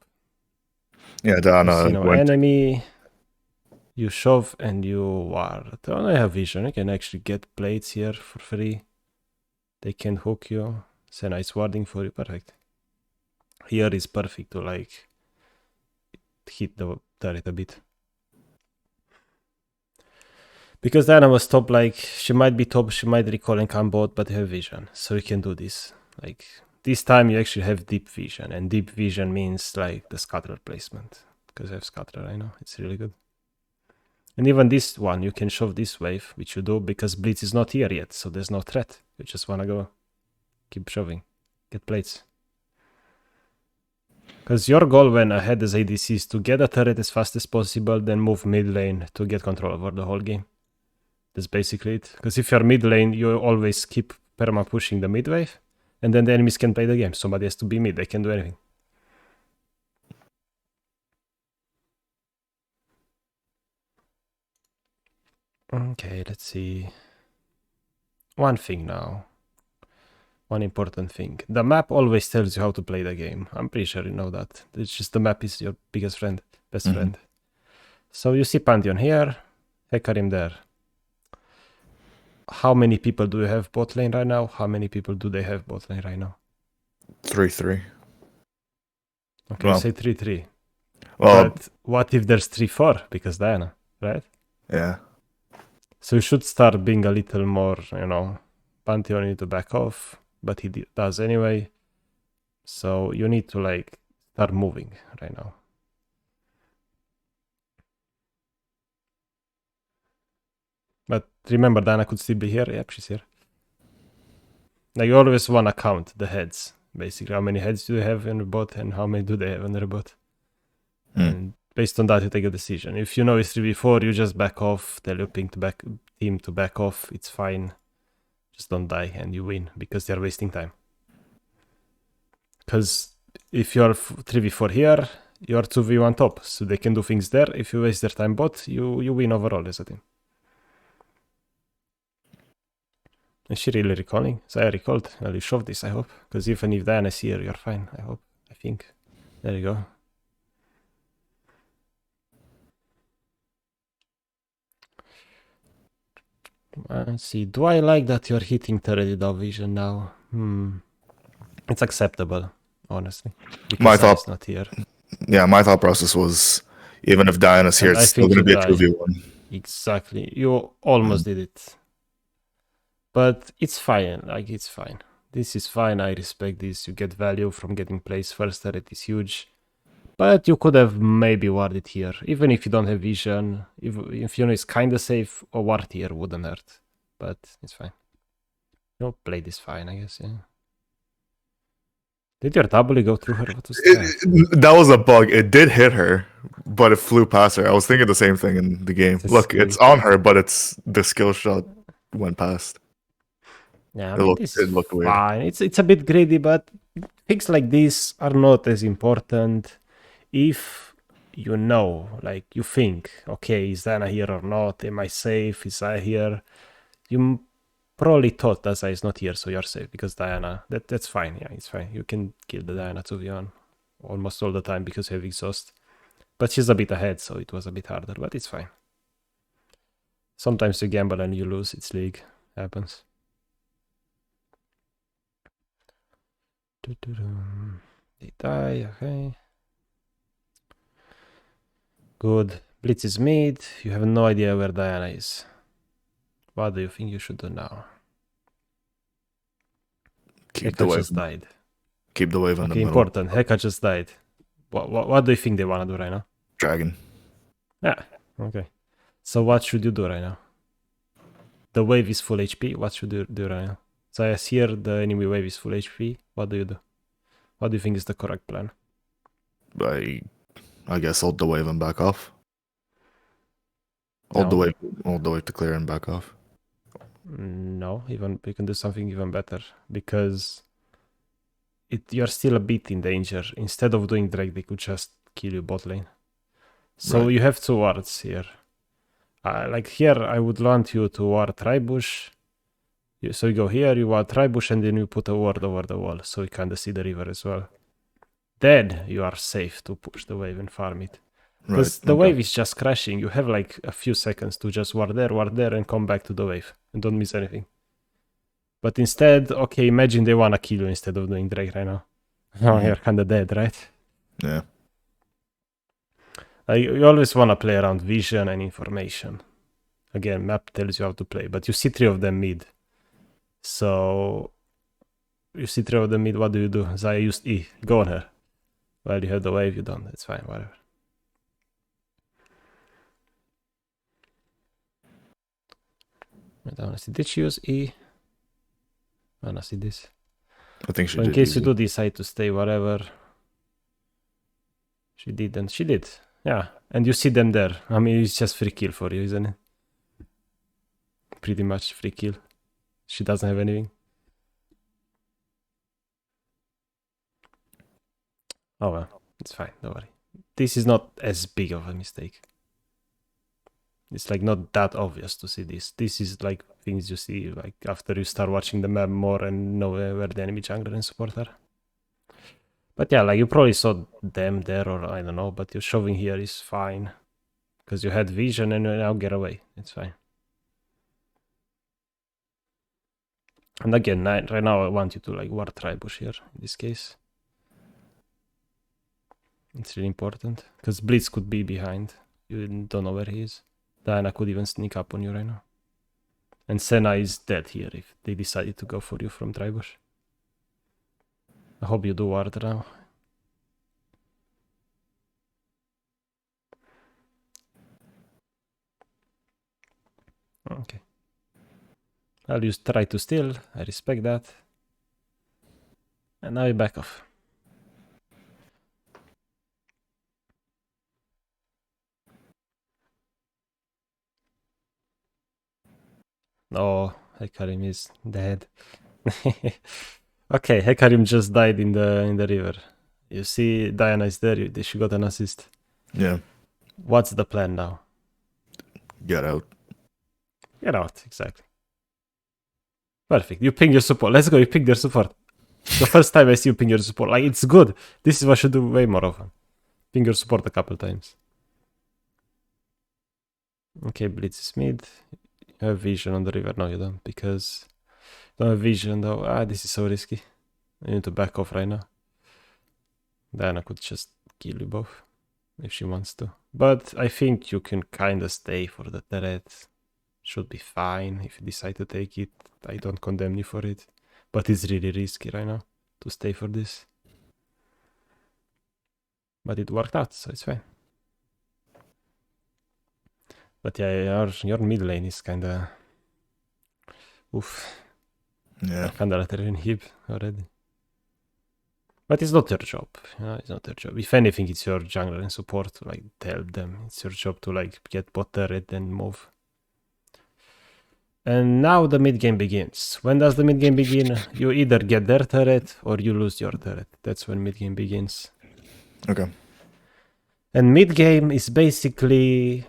Yeah, Diana You see no went. enemy. You shove and you ward. Oh, I have vision. I can actually get plates here for free. They can hook you. It's a nice warding for you. Perfect. Here is perfect to like hit the turret a bit. Because Diana was top, like she might be top, she might recall and come bot, but you have vision. So you can do this. Like this time you actually have deep vision, and deep vision means like the scatterer placement. Because I have scatterer, I know. It's really good. And even this one, you can shove this wave, which you do because Blitz is not here yet, so there's no threat. You just wanna go keep shoving, get plates. Because your goal when ahead as ADC is to get a turret as fast as possible, then move mid lane to get control over the whole game. That's basically it. Because if you're mid lane, you always keep perma pushing the mid wave, and then the enemies can play the game. Somebody has to be mid, they can do anything. Okay, let's see. One thing now. One important thing. The map always tells you how to play the game. I'm pretty sure you know that. It's just the map is your biggest friend, best friend. So you see Pantheon here, Hecarim there. How many people do you have bot lane right now? How many people do they have bot lane right now? 3-3. Okay, well, say 3-3. Well, but what if there's 3-4? Because Diana, right? Yeah. So you should start being a little more, you know, Pantheon need to back off, but he does anyway. So you need to like start moving right now. But remember, Diana could still be here. Yep, she's here. Now you always want to count the heads, basically. How many heads do they have in the bot and how many do they have in the bot? And based on that, you take a decision. If you know it's 3v4, you just back off, tell your ping to back team to back off. It's fine. Just don't die and you win because they're wasting time. Because if you're 3v4 here, you're 2v1 top, so they can do things there. If you waste their time bot, you win overall as a team. Is she really recalling? So I recalled. Well, you shoved this, I hope. Because even if Diana's here, you're fine, I hope. I think. There you go. Let's see. Do I like that you're hitting turret without vision now? It's acceptable, honestly. Because Diana's not here. Yeah, my thought process was even if Diana's here, it's still going to be a 2v1. Exactly. You almost did it. But it's fine. Like, it's fine. This is fine. I respect this. You get value from getting plays first. Turret is huge. But you could have maybe warded here. Even if you don't have vision. If you know it's kind of safe, a ward here wouldn't hurt. But it's fine. You play this fine, I guess, yeah. Did your W go through her? What was that? That was a bug. It did hit her, but it flew past her. I was thinking the same thing in the game. Look, it's on her, but it's the skill shot went past. Yeah, I mean, this is fine. It's a bit greedy, but things like this are not as important if you know, like you think, okay, is Diana here or not? Am I safe? Is I here? You probably thought that is not here, so you're safe because Diana. That's fine. Yeah, it's fine. You can kill the Diana 2v1 almost all the time because you have exhaust. But she's a bit ahead, so it was a bit harder, but it's fine. Sometimes you gamble and you lose. It's league. Happens. They die, okay. Good. Blitz is mid. You have no idea where Diana is. What do you think you should do now? Keep the wave. Just died. Keep the wave in the middle. Important. Heka just died. What do you think they want to do right now? Dragon. Yeah, okay. So what should you do right now? The wave is full HP. What should you do right now? So as here, the enemy wave is full HP. What do you do? What do you think is the correct plan? I guess hold the wave and back off. Hold the wave to clear and back off. No, even you can do something even better because you're still a bit in danger. Instead of doing drag, they could just kill you bot lane. So Right. you have two wards here. Like here, I would want you to ward Tribush. So you go here, you ward Tribush, and then you put a ward over the wall, so you kind of see the river as well. Then you are safe to push the wave and farm it. Because the wave is just crashing. You have like a few seconds to just ward there, and come back to the wave. And don't miss anything. But instead, okay, imagine they wanna kill you instead of doing drag right now. Oh, you're kinda dead, right? Yeah. You always wanna play around vision and information. Again, map tells you how to play, but you see three of them mid. So you see three of them mid, what do? Zaya used E. Go on her. Well, you have the wave, you don't. It's fine, whatever. I don't wanna see. Did she use E? I wanna see this. I think she So did. in case you easy. do decide to stay, whatever. She didn't. She did. Yeah. And you see them there. I mean, it's just free kill for you, isn't it? Pretty much free kill. She doesn't have anything. Oh well, it's fine. Don't worry. This is not as big of a mistake. It's like not that obvious to see this. This is like things you see like after you start watching the map more and know where the enemy jungler and support are. But yeah, like you probably saw them there, or I don't know, but your shoving here is fine. Because you had vision and you now get away. It's fine. And again, right now I want you to like ward Tribush here, in this case. It's really important. Because Blitz could be behind. You don't know where he is. Diana could even sneak up on you right now. And Senna is dead here if they decided to go for you from Tribush. I hope you do ward now. Okay. I'll just try to steal. I respect that. And now you back off. Oh, Hekarim is dead. Okay, Hekarim just died in the river. You see Diana is there, she got an assist. Yeah. What's the plan now? Get out. Get out, exactly. Perfect. You ping your support. Let's go, you ping your support. The first time I see you ping your support. Like, it's good. This is what I should do way more often. Ping your support a couple times. Okay, Blitz is mid. You have vision on the river. No, you don't, because you don't have vision though. This is so risky. I need to back off right now. Diana could just kill you both if she wants to. But I think you can kind of stay for the turret. Should be fine if you decide to take it. I don't condemn you for it. But it's really risky right now to stay for this. But it worked out, so it's fine. But yeah, your mid lane is kind of... Oof. Yeah. Kind of let her inhib already. But it's not your job, you know, it's not your job. If anything, it's your jungler and support to like help them. It's your job to like get bot turret and move. And now the mid game begins. When does the mid game begin? You either get their turret or you lose your turret. That's when mid game begins. Okay. And mid game is basically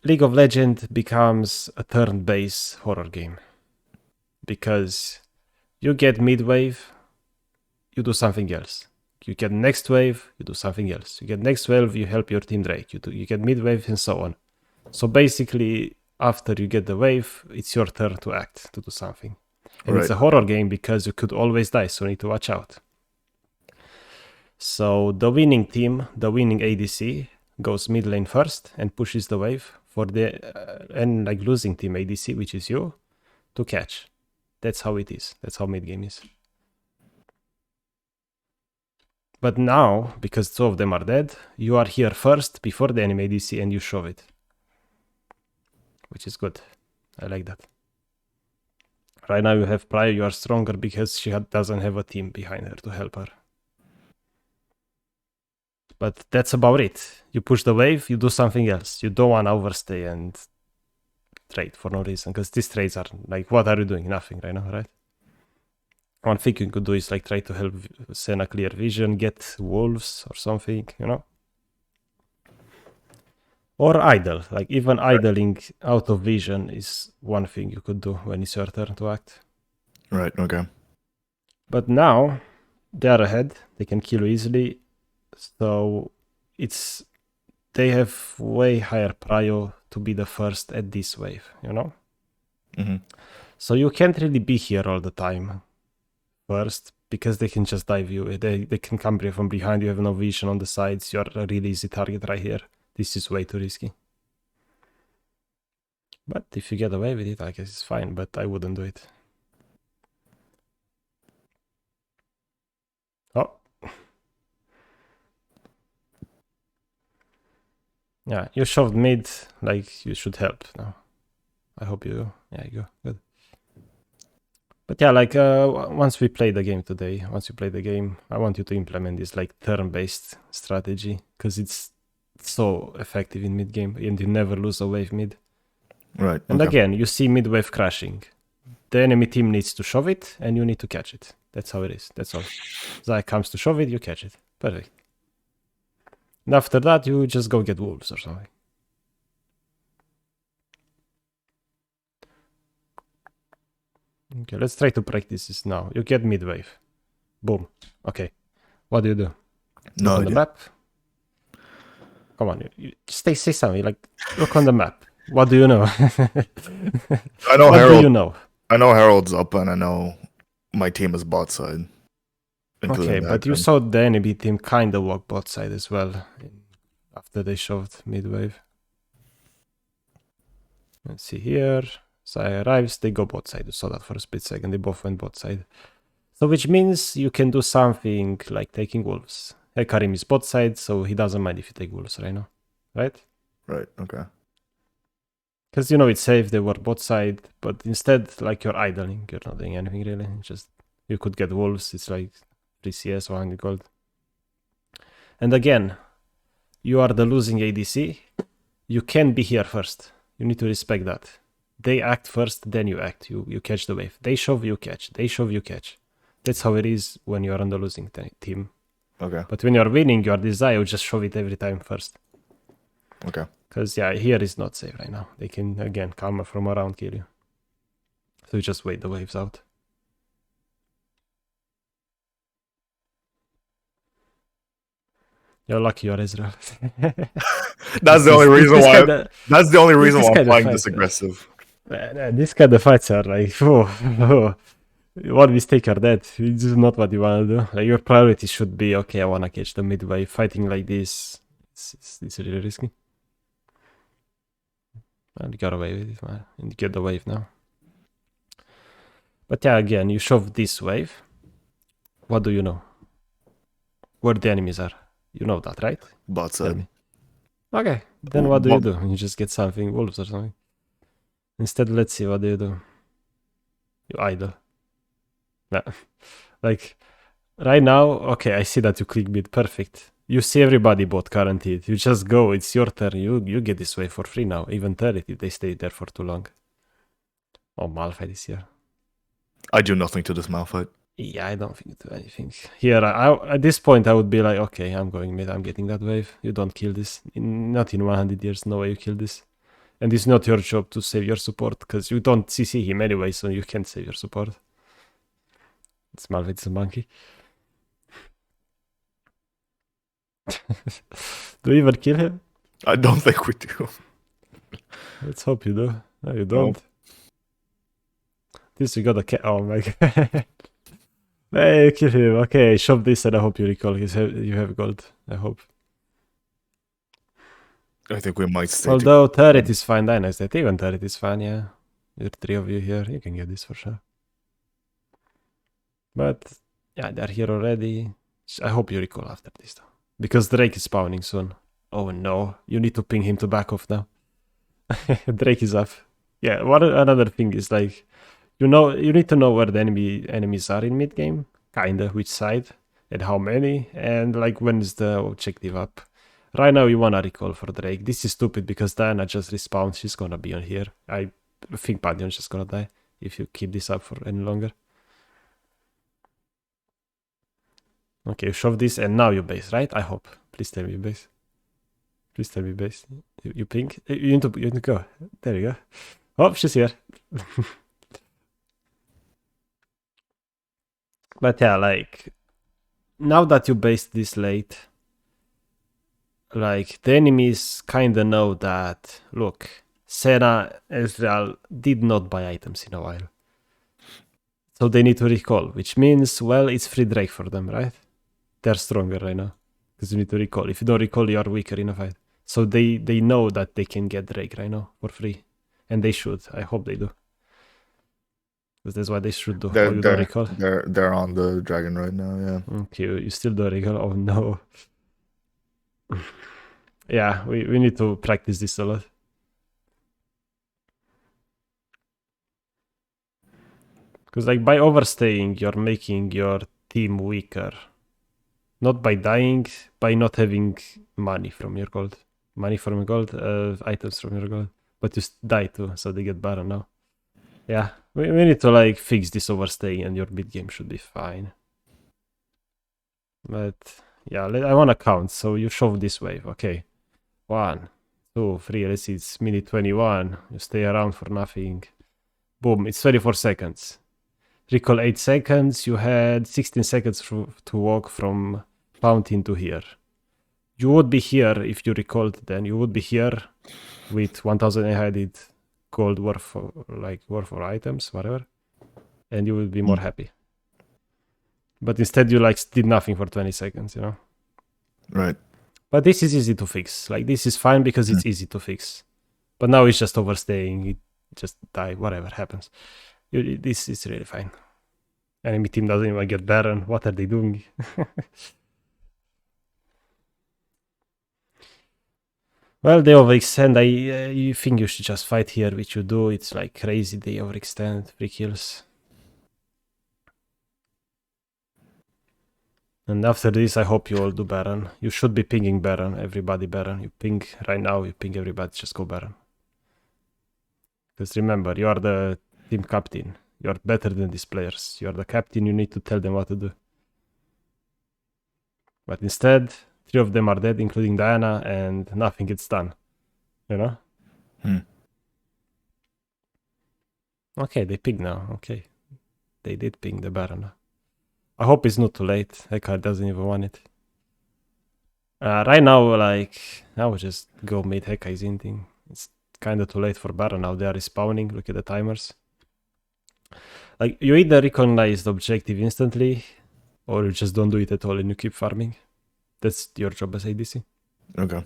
League of Legends becomes a turn-based horror game. Because you get mid wave, you do something else. You get next wave, you do something else. You get next wave, you help your team Drake. You get mid wave and so on. So basically, after you get the wave, it's your turn to act, to do something. And it's a horror game because you could always die, so you need to watch out. So the winning team, the winning ADC, goes mid lane first and pushes the wave for the and like losing team ADC, which is you, to catch. That's how it is. That's how mid game is. But now, because two of them are dead, you are here first before the enemy ADC and you shove it. Which is good. I like that. Right now you have Prior, you are stronger because she doesn't have a team behind her to help her. But that's about it. You push the wave, you do something else. You don't want to overstay and trade for no reason, because these trades are like, what are you doing? Nothing right now, right? One thing you could do is like try to help Senna clear vision, get wolves or something, you know? Or idle, like even idling out of vision is one thing you could do when it's your turn to act. Right, okay. But now they are ahead, they can kill you easily, so they have way higher prio to be the first at this wave, you know? Mm-hmm. So you can't really be here all the time first, because they can just dive you. They can come from behind, you have no vision on the sides, you're a really easy target right here. This is way too risky. But if you get away with it, I guess it's fine, but I wouldn't do it. Oh. Yeah, you shoved mid, like you should help now. I hope you, yeah, you go, good. But yeah, like once we play the game today, I want you to implement this like turn-based strategy, because it's so effective in mid game and you never lose a wave mid. Right. And okay. again, you see mid wave crashing. The enemy team needs to shove it and you need to catch it. That's how it is. That's all. Zai comes to shove it, you catch it. Perfect. And after that, you just go get wolves or something. Okay, let's try to practice this now. You get mid wave. Boom. Okay. What do you do? No Look on idea. the map. Come on, you say something. Like, look on the map. What do you know? I know what Harold. do you know? I know Harold's up, and I know my team is bot side. Okay, but you saw the enemy team kind of walk bot side as well after they shoved mid wave. Let's see here. Zai arrives, they go bot side. You saw that for a split second. They both went bot side. So which means you can do something like taking wolves. Karim is bot side, so he doesn't mind if you take wolves right now. Right? Right, okay. Because you know it's safe, they were bot side, but instead, like, you're idling. You're not doing anything really. Just you could get wolves, it's like 3 CS, 100 gold. And again, you are the losing ADC. You can be here first. You need to respect that. They act first, then you act. You catch the wave. They shove, you catch. They shove, you catch. That's how it is when you're on the losing team. Okay. But when you're winning, your desire, you just shove it every time first. Okay. Because, yeah, here is not safe right now. They can, again, come from around, kill you. So you just wait the waves out. You're lucky you're Israel. That's the only reason why. That's the only reason why I'm playing this fight, aggressive. This kind of fights are like, one mistake are dead. It's not what you want to do. Like, your priority should be, okay, I want to catch the mid wave. Fighting like this, it's really risky. And you got away with it, man. And you get the wave now. But yeah, again, you shove this wave. What do you know? Where the enemies are. You know that, right? Bot side. Okay, then what do you do? You just get something, wolves or something. Instead, let's see, what do you do? You idle. Nah. Like, right now, okay, I see that you click mid, perfect. You see everybody bot guaranteed. You just go, it's your turn. You get this wave for free now. Even 30 if they stay there for too long. Oh, Malphite is here. I do nothing to this Malphite. Yeah, I don't think you do anything. Here, at this point, I would be like, okay, I'm going mid, I'm getting that wave. You don't kill this. Not in 100 years, no way you kill this. And it's not your job to save your support, because you don't CC him anyway, so you can't save your support. It's Malphite's a monkey. Do you even kill him? I don't think we do. Let's hope you do. No, you don't. This you got a cat. Oh my god. Hey, kill him. Okay, shove this and I hope you recall because you have gold. I hope. I think we might stay. Although turret is fine, Dynasty. Even turret is fine, yeah. There are 3 of you here. You can get this for sure. But yeah, they're here already. I hope you recall after this though. Because Drake is spawning soon. Oh no, you need to ping him to back off now. Drake is up. Yeah, another thing is like, you need to know where the enemies are in mid game, kinda which side and how many, and like when is the objective up. Right now, you wanna recall for Drake. This is stupid because Diana just respawned. She's gonna be on here. I think Pantheon's just gonna die if you keep this up for any longer. Okay, you shove this and now you base, right? I hope. Please tell me you base. Please tell me base. You pink? You need to go. There you go. Oh, she's here. But yeah, like, now that you based this late, like, the enemies kinda know that, look, Senna, Ezreal did not buy items in a while. So they need to recall, which means, well, it's free Drake for them, right? They're stronger right now. Because you need to recall. If you don't recall, you are weaker in a fight. So they know that they can get Drake right now for free. And they should. I hope they do. Because that's what they should do. They're, Oh, you don't recall? they're on the dragon right now, yeah. Okay, you still don't recall? Oh no. Yeah, we need to practice this a lot. Because like by overstaying, you're making your team weaker. Not by dying, by not having money from your gold. Money from your gold, items from your gold. But you die too, so they get better now. Yeah, we need to like fix this overstaying and your mid game should be fine. But yeah, I want to count, so you shove this wave. Okay, 1, 2, 3, let's see, it's minute 21. You stay around for nothing. Boom, it's 24 seconds. Recall 8 seconds, you had 16 seconds to walk from fountain to here. You would be here if you recalled then. You would be here with 1800 gold worth for items, whatever. And you would be more happy. But instead you like did nothing for 20 seconds, you know? Right. But this is easy to fix. Like this is fine because it's easy to fix. But now it's just overstaying. It just die, whatever happens. This is really fine. Enemy team doesn't even get Baron. What are they doing? Well, they overextend. I think you should just fight here, which you do. It's like crazy. They overextend. 3 kills. And after this, I hope you all do Baron. You should be pinging Baron. Everybody Baron. You ping right now. You ping everybody. Just go Baron. Because remember, you are the team captain. You are better than these players. You are the captain. You need to tell them what to do. But instead, 3 of them are dead, including Diana, and nothing gets done. You know? Okay, they ping now. Okay. They did ping the Baron. I hope it's not too late. Eckhart doesn't even want it. Right now, like, I would just go mid Heka is inting. It's kind of too late for Baron now. They are respawning. Look at the timers. Like, you either recognize the objective instantly, or you just don't do it at all and you keep farming. That's your job as ADC. Okay.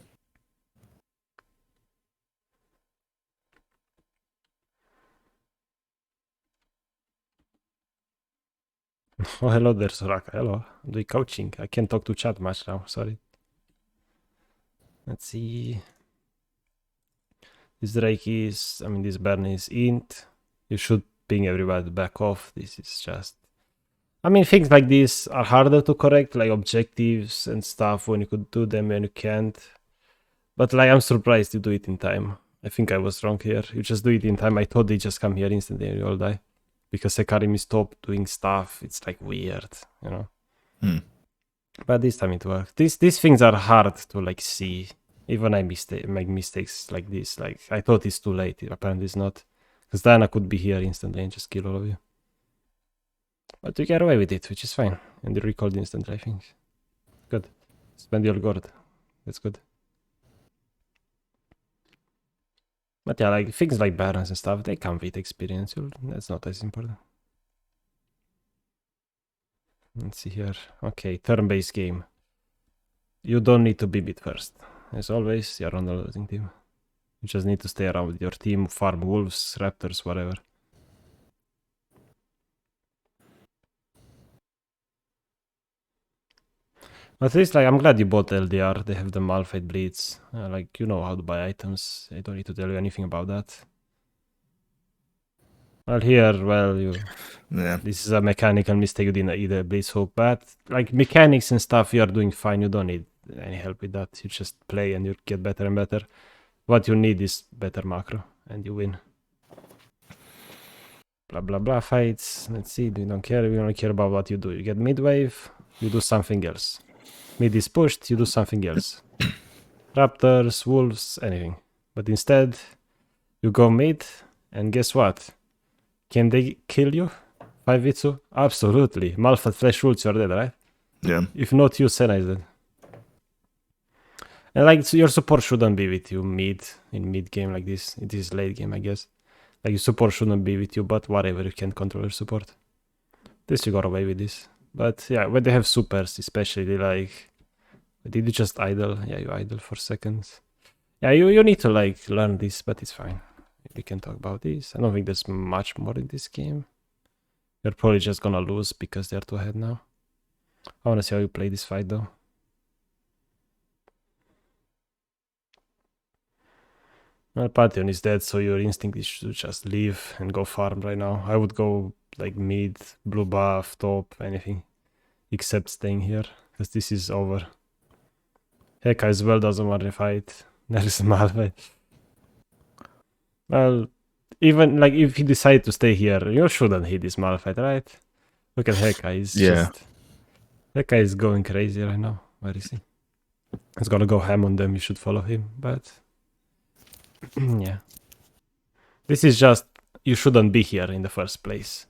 Oh, hello there, Soraka. Hello. I'm doing coaching. I can't talk to chat much now. Sorry. Let's see. This Drake is... this Baron is int. You should ping everybody back off. This is just... things like this are harder to correct, like objectives and stuff, when you could do them and you can't. But like, I'm surprised you do it in time. I think I was wrong here. You just do it in time. I thought they just come here instantly and you all die. Because Hekarim stopped doing stuff. It's like weird, you know? But this time it worked. These things are hard to like see. Even I make mistakes like this. Like, I thought it's too late. Apparently it's not. Because Diana could be here instantly and just kill all of you. But you get away with it, which is fine. And you recalled instantly, I think. Good. Spend your gourd. That's good. But yeah, like things like Barons and stuff, they come with experience. That's not as important. Let's see here. Okay, turn-based game. You don't need to be mid first. As always, you're on the losing team. You just need to stay around with your team, farm wolves, raptors, whatever. At least, like, I'm glad you bought LDR. They have the Malphite Blitz. Like, you know how to buy items. I don't need to tell you anything about that. Well, here, this is a mechanical mistake. You didn't eat a Blitz hook, but like mechanics and stuff, you are doing fine. You don't need any help with that. You just play and you get better and better. What you need is better macro, and you win. Blah blah blah fights. Let's see. We don't care. We only care about what you do. You get mid wave. You do something else. Mid is pushed. You do something else. Raptors, wolves, anything. But instead, you go mid, and guess what? Can they kill you? 5v2? Absolutely. Malphite flash ults, you're dead, right? Yeah. If not you, Senna is dead. And like, so your support shouldn't be with you in mid game like this. It is late game, I guess. Like, your support shouldn't be with you, but whatever, you can control your support. This you got away with this. But yeah, when they have supers, especially like, did you just idle? Yeah, you idle for seconds. Yeah, you need to like learn this, but it's fine. We can talk about this. I don't think there's much more in this game. You're probably just gonna lose because they're 2 ahead now. I wanna see how you play this fight though. Well, Pantheon is dead, so your instinct is to just leave and go farm right now. I would go like mid, blue buff, top, anything. Except staying here, because this is over. Heka as well doesn't want to fight. There is a Malphite. Well, even like if he decided to stay here, you shouldn't hit this Malphite, right? Look at Heka, he's just... Heka is going crazy right now. Where is he? He's gonna go ham on them, you should follow him, but... yeah. This is just... You shouldn't be here in the first place.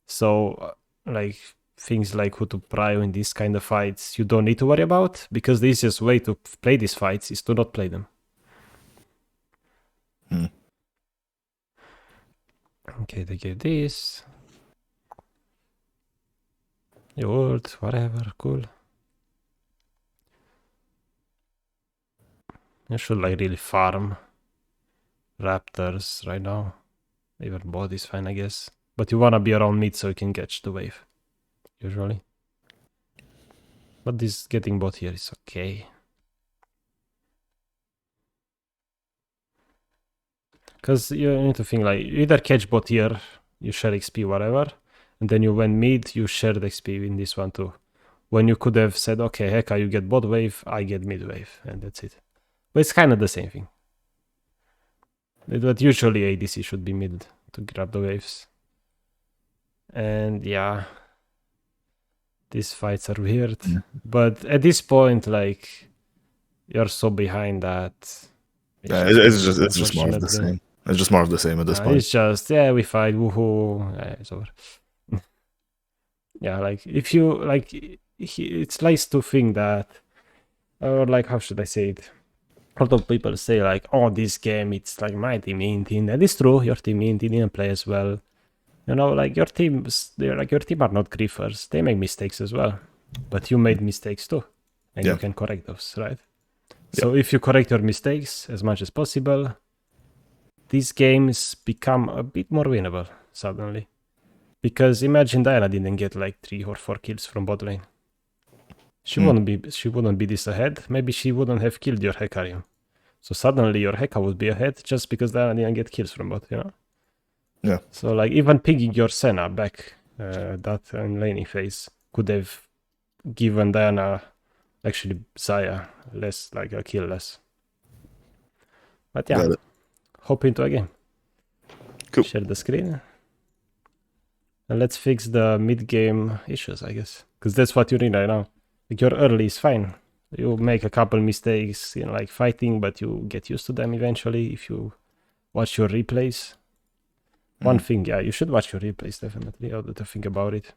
So, like, things like who to prio in these kind of fights, you don't need to worry about, because the easiest way to play these fights is to not play them. Okay, they gave this. You ult, whatever, cool. You should like really farm Raptors right now. Even bot is fine, I guess. But you wanna be around mid so you can catch the wave. Usually. But this getting bot here is okay. Because you need to think like, you either catch bot here, you share XP, whatever, and then you went mid, you share the XP in this one too. When you could have said, okay, Heka, you get bot wave, I get mid wave, and that's it. But it's kind of the same thing. But usually ADC should be mid to grab the waves. And yeah, these fights are weird. But at this point, like, you're so behind that... Yeah, it's just more of the same. It's just more of the same at this point. It's just, yeah, we fight, woohoo, yeah, it's over. Yeah, like, if you, like, it's nice to think that, or like, how should I say it? A lot of people say, like, oh, this game, it's like my team Intin. That is true, your team Intin didn't play as well. You know, like, your teams, they're like, your team are not griefers. They make mistakes as well. But you made mistakes too. And you can correct those, right? So if you correct your mistakes as much as possible, these games become a bit more winnable suddenly. Because imagine Diana didn't get like 3 or 4 kills from bot lane. She wouldn't be this ahead. Maybe she wouldn't have killed your Hekarium. So suddenly your Heka would be ahead just because Diana didn't get kills from bot, you know? Yeah. So like even pinging your Senna back that laning phase could have given Diana, actually Zaya, less, like a kill less. But yeah, hop into a game. Cool. Share the screen. And let's fix the mid-game issues, I guess. Because that's what you need right now. Like, your early is fine. You make a couple mistakes in like fighting, but you get used to them eventually if you watch your replays. One thing, yeah, you should watch your replays, definitely. I have to think about it.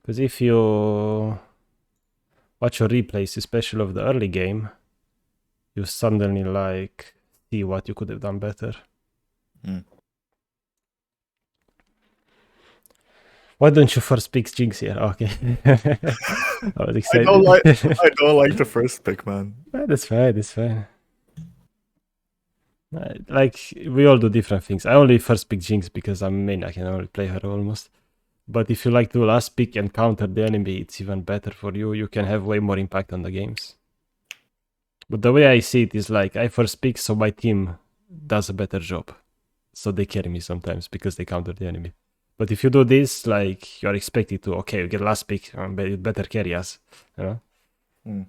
Because if you watch your replays, especially of the early game, you suddenly like see what you could have done better. Why don't you first pick Jinx here? Okay. I was excited. I don't like the first pick, man. That's fine, that's fine. Like, we all do different things. I only first pick Jinx because I'm main, I can only play her almost. But if you like to last pick and counter the enemy, it's even better for you. You can have way more impact on the games. But the way I see it is like, I first pick so my team does a better job. So they carry me sometimes because they counter the enemy. But if you do this, like, you're expected to, okay, you get last pick, better carry us, you know? Hmm.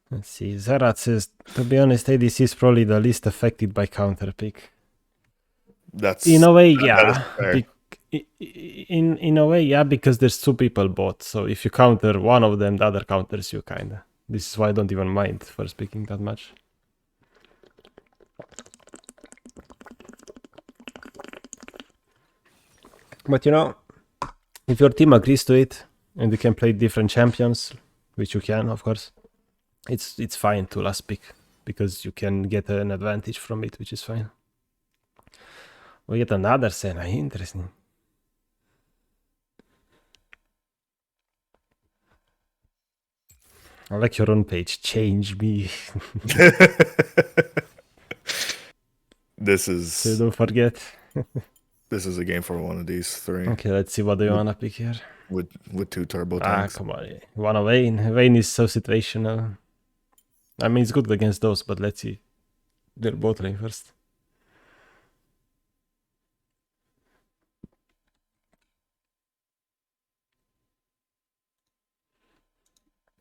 Let's see. Zerat says, to be honest, ADC is probably the least affected by counter pick. In a way, yeah. In a way, yeah, because there's two people bot. So if you counter one of them, the other counters you kinda. This is why I don't even mind first picking that much. But you know, if your team agrees to it and you can play different champions, which you can, of course, it's fine to last pick because you can get an advantage from it, which is fine. We get another Senna, interesting. I like your own page. Change me. This is So don't forget. this is a game for one of these three. Okay, let's see what do you wanna pick here. With 2 turbo tanks. Come on. You wanna Vayne? Vayne is so situational. I mean, it's good against those, but let's see their bot lane first.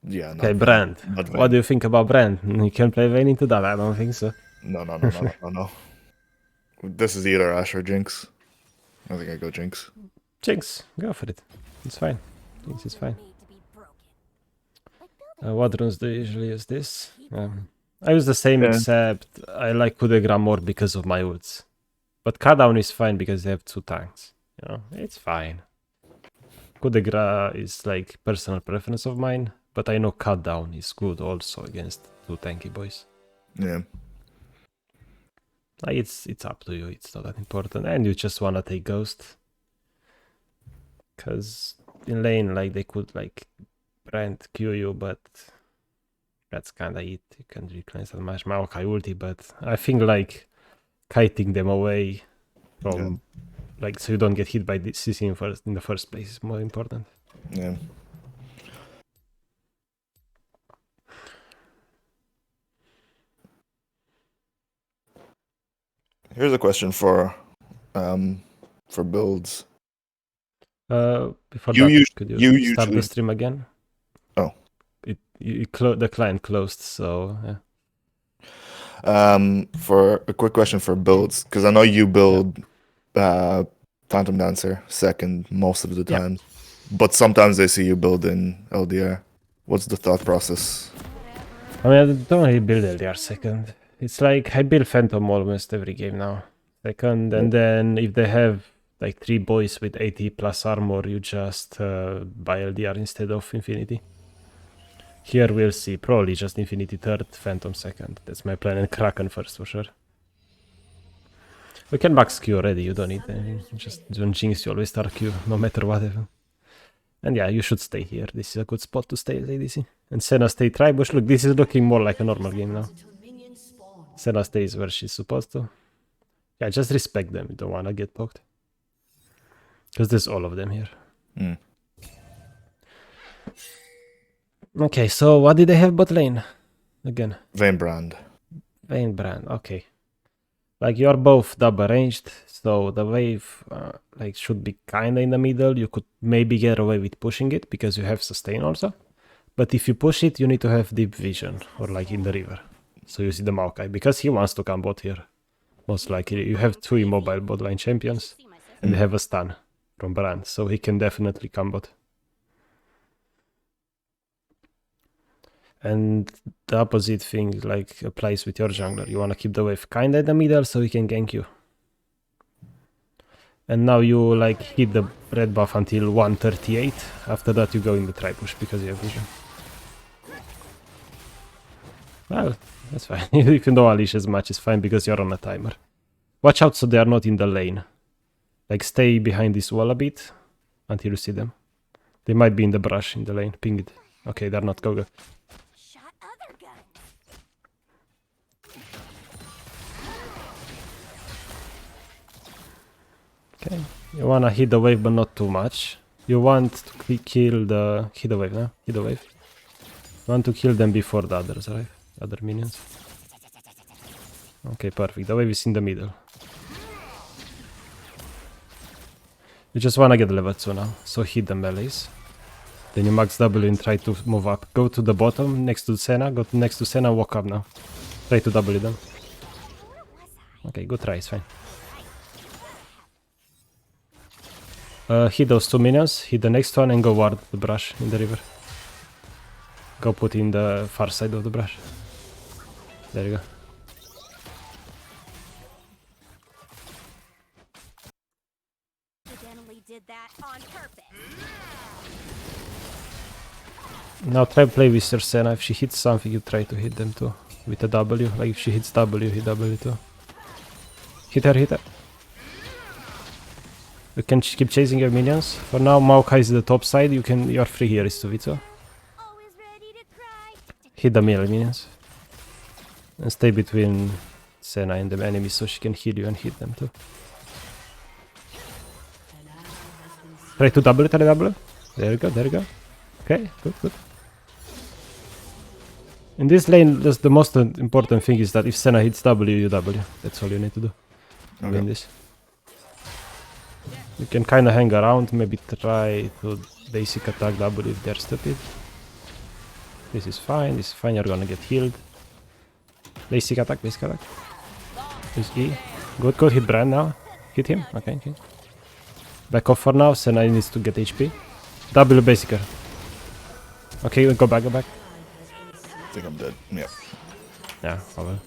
Yeah. Okay, Brand. What do you think about Brand? You can play Vayne into that? I don't think so. No. This is either Ash or Jinx. I think I go Jinx. Jinx, go for it. It's fine. Jinx is fine. What runes do you usually use this? I use the same, except I like coup de grace more because of my ults. But cut down is fine because they have 2 tanks. You know, it's fine. Coup de grace is like personal preference of mine, but I know cut down is good also against 2 tanky boys. Yeah. Like it's up to you. It's not that important, and you just wanna take ghost. Cause in lane, like they could like Brand Q you, but that's kinda it. You can't really cleanse that much Maokai ulti, but I think like kiting them away from like so you don't get hit by the CC in the first place is more important. Yeah. Here's a question for builds. Before that, could you start the stream again? Oh, the client closed, so yeah. For a quick question for builds, because I know you build Phantom Dancer second most of the time, but sometimes I see you build in LDR. What's the thought process? I mean, I don't really build LDR second. It's like I build Phantom almost every game now. Second, and then if they have like 3 boys with 80 plus armor, you just buy LDR instead of Infinity. Here we'll see, probably just Infinity third, Phantom second. That's my plan, and Kraken first for sure. We can max Q already, you don't need anything. Just don't jinx, you always start Q, no matter what. And yeah, you should stay here. This is a good spot to stay as ADC. And Senna stay Tribush. Look, this is looking more like a normal game now. Senna stays where she's supposed to. Yeah, just respect them. You don't want to get poked. Because there's all of them here. Okay, so what did they have bot lane? Again. Vayne Brand. Vayne Brand, okay. Like you're both double ranged, so the wave like should be kinda in the middle. You could maybe get away with pushing it because you have sustain also. But if you push it, you need to have deep vision or like in the river. So you see the Maokai because he wants to come bot here. Most likely, you have 2 immobile bot lane champions, and they have a stun from Brand, so he can definitely come bot. And the opposite thing like applies with your jungler. You want to keep the wave kinda in the middle so he can gank you. And now you like hit the red buff until 138. After that you go in the tri-push because you have vision. Well, that's fine. If you don't unleash as much, it's fine because you're on a timer. Watch out so they are not in the lane. Like stay behind this wall a bit until you see them. They might be in the brush in the lane. Ping it. Okay, they're not. Go. Okay, you wanna hit the wave but not too much. You want to kill the... hit the wave, no? Hit the wave. Want to kill them before the others, right? Other minions. Okay, perfect. The wave is in the middle. You just wanna get level 2 now, so hit the melees. Then you max W and try to move up. Go to the bottom next to Senna, go next to Senna, walk up now. Try to W them. Okay, good try, it's fine. Hit those 2 minions, hit the next one and go ward the brush in the river. Go put in the far side of the brush. There you go. Now try to play with your Senna. If she hits something, you try to hit them too. With a W. Like if she hits W, hit W too. Hit her, hit her. You can keep chasing your minions. For now, Maokai is the top side. You're free here, is to Vito. Hit the melee minions. And stay between Senna and the enemies so she can heal you and hit them too. Try to double, try to double. There you go, there you go. Okay, good, good. In this lane, the most important thing is that if Senna hits W, you W. That's all you need to do. Okay. Win this. You can kind of hang around, maybe try to basic attack W if they're stupid. This is fine, you're gonna get healed. Basic attack, basic attack. Use E. Good, good, hit Brand now. Hit him, okay, okay. Back off for now, Senna needs to get HP. W basicer. Okay, go back, go back. I think I'm dead, yeah. Yeah, probably.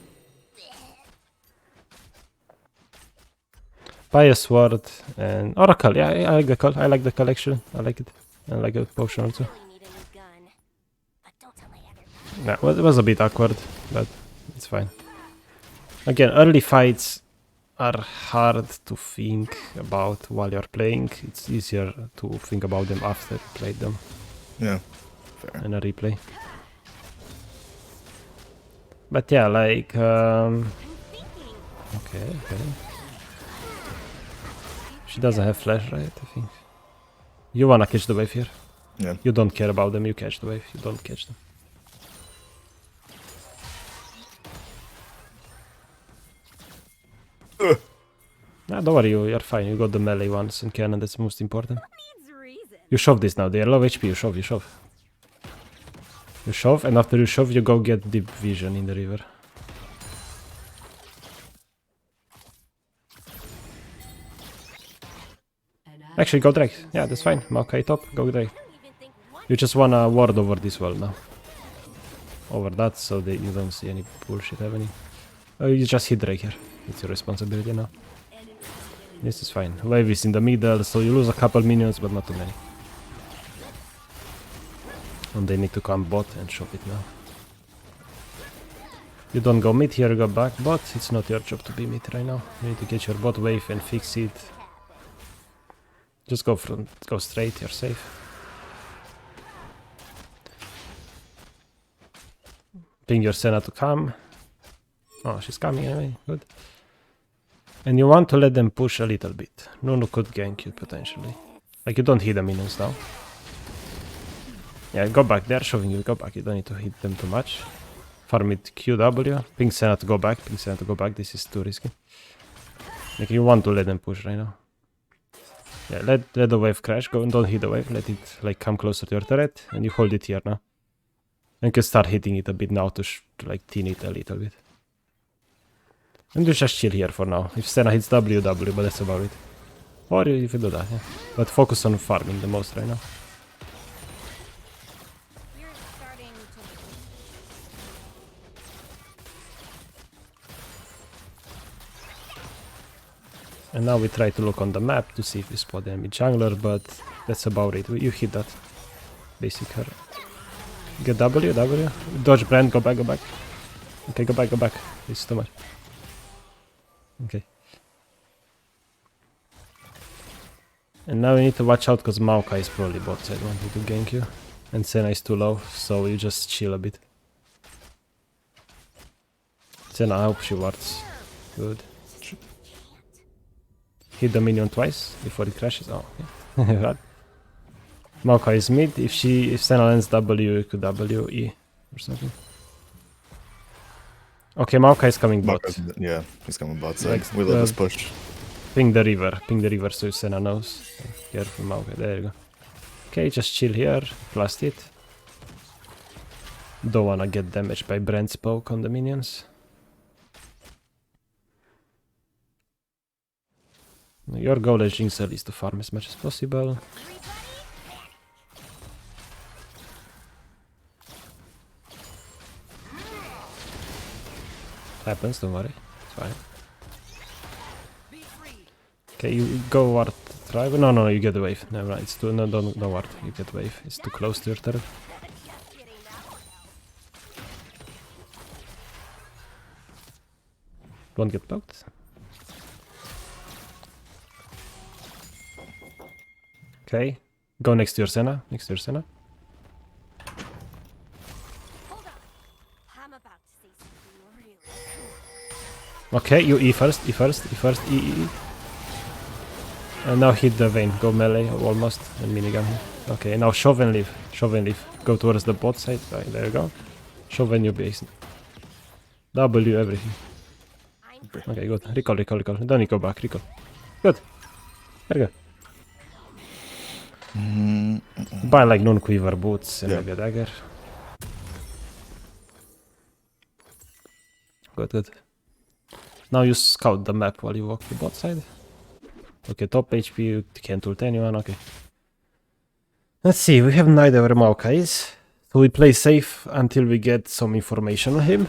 Buy a sword and Oracle, yeah, I like the call. I like the collection. I like it. I like a potion also. Yeah, it was a bit awkward, but it's fine. Again, early fights are hard to think about while you're playing. It's easier to think about them after you played them. Yeah, fair. In a replay. But yeah, like okay, okay. She doesn't have flash, right? I think. You wanna catch the wave here. Yeah. You don't care about them, you catch the wave, you don't catch them. Nah, don't worry, you're fine. You got the melee ones and cannon, that's most important. You shove this now, they are low HP, you shove, you shove. You shove, and after you shove, you go get deep vision in the river. Actually, go Drake. Yeah, that's fine. Maokai top, go Drake. You just wanna ward over this wall now. Over that, so that you don't see any bullshit happening. Oh, you just hit Drake here. It's your responsibility now. This is fine. Wave is in the middle, so you lose a couple minions, but not too many. And they need to come bot and shove it now. You don't go mid here, go back bot. It's not your job to be mid right now. You need to get your bot wave and fix it. Just go front, go straight, you're safe. Ping your Senna to come. Oh, she's coming anyway, good. And you want to let them push a little bit. Nunu could gank you potentially. Like you don't hit the minions now. Yeah, go back, they're shoving you, go back, you don't need to hit them too much. Farm it QW, ping Senna to go back, ping Senna to go back, this is too risky. Like you want to let them push right now. Yeah, let the wave crash, go and don't hit the wave, let it like come closer to your turret, and you hold it here now. And you can start hitting it a bit now to like thin it a little bit. And you just chill here for now. If Senna hits W, W, but that's about it. Or if you do that, yeah. But focus on farming the most right now. And now we try to look on the map to see if we spot the enemy jungler, but that's about it. You hit that. Basic her. Get W, W. Dodge Brand, go back, go back. Okay, go back, go back. It's too much. Okay. And now we need to watch out because Maokai is probably bot side wanting to gank you. And Senna is too low, so you just chill a bit. Senna, I hope she wards. Good. Hit the minion twice before it crashes. Oh, okay. Maokai is mid. If Senna lands W, you could W, E. or something. Okay, Maokai is coming bot. Yeah, he's coming bot side. Like, We love this push. Ping the river so Senna knows. Careful Maokai, there you go. Okay, just chill here, blast it. Don't wanna get damaged by Brent's poke on the minions. Your goal as Jinx is to farm as much as possible. Happens, don't worry. It's fine. Okay, you go ward drive. No, you get the wave. Never mind, it's too no don't ward. You get wave. It's too close to your turret. Don't get poked. Okay. Go next to your Senna. Next to your Senna. Okay, you E first, E first, E first, E. And now hit the vein. Go melee almost. And minigun. Okay, now shove and leave. Shove and leave. Go towards the bot side. Right, there you go. Shove and you base. W everything. Okay, good. Recall. Don't need go back. Recall. Good. There you go. Buy like non-quiver boots and maybe a dagger. Good. Now you scout the map while you walk the bot side. Okay, top HP, you can't ult anyone, okay. Let's see, we have neither Maokais. So we play safe until we get some information on him.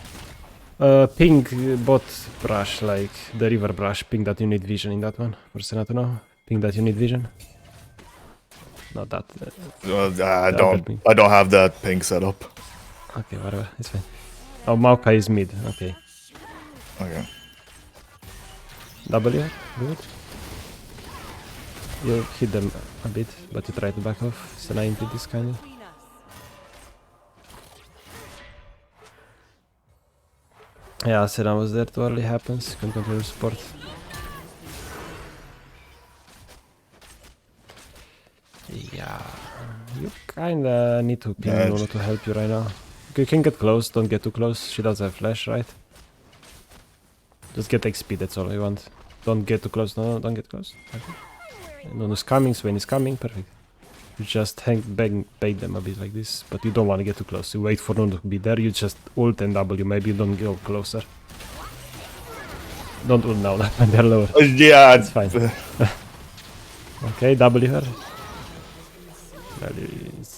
Ping bot brush, like the river brush, ping that you need vision in that one. For Senna to know. Ping that you need vision. Not that. I don't have that ping set up. Okay, whatever, it's fine. Oh, Maokai is mid, okay. Okay. W, good. You hit them a bit, but you try to back off. It's a 90 this kind of. Yeah, Senna was there too early, happens. Can control support. Yeah, you kinda need to ping Nuno to help you right now. You can get close, don't get too close. She does have flash, right? Just get XP, that's all I want. Don't get too close, no, don't get close. Okay. Nuno's coming, Swain is coming, perfect. You just bait them a bit like this, but you don't want to get too close. You wait for Nuno to be there, you just ult and W, maybe you don't go closer. Don't ult now, when they're lower. Yeah, it's fine. Okay, W her. Well,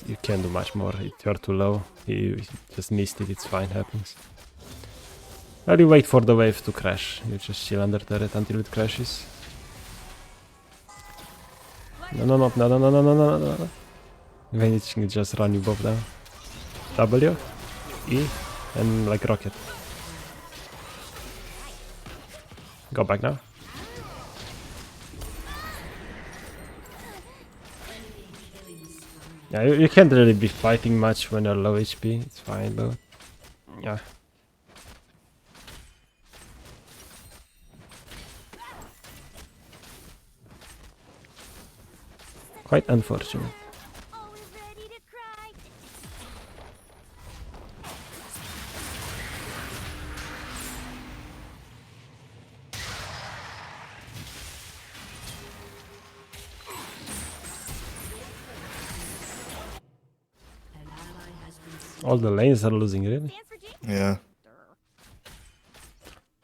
you can't do much more, you're too low. You just missed it, it's fine, happens. Well, you wait for the wave to crash. You just chill under turret until it crashes. No. When it just run you both down. W, E, and like rocket. Go back now. Yeah, you can't really be fighting much when you're low HP. It's fine, but yeah. Quite unfortunate. All the lanes are losing, really? Yeah.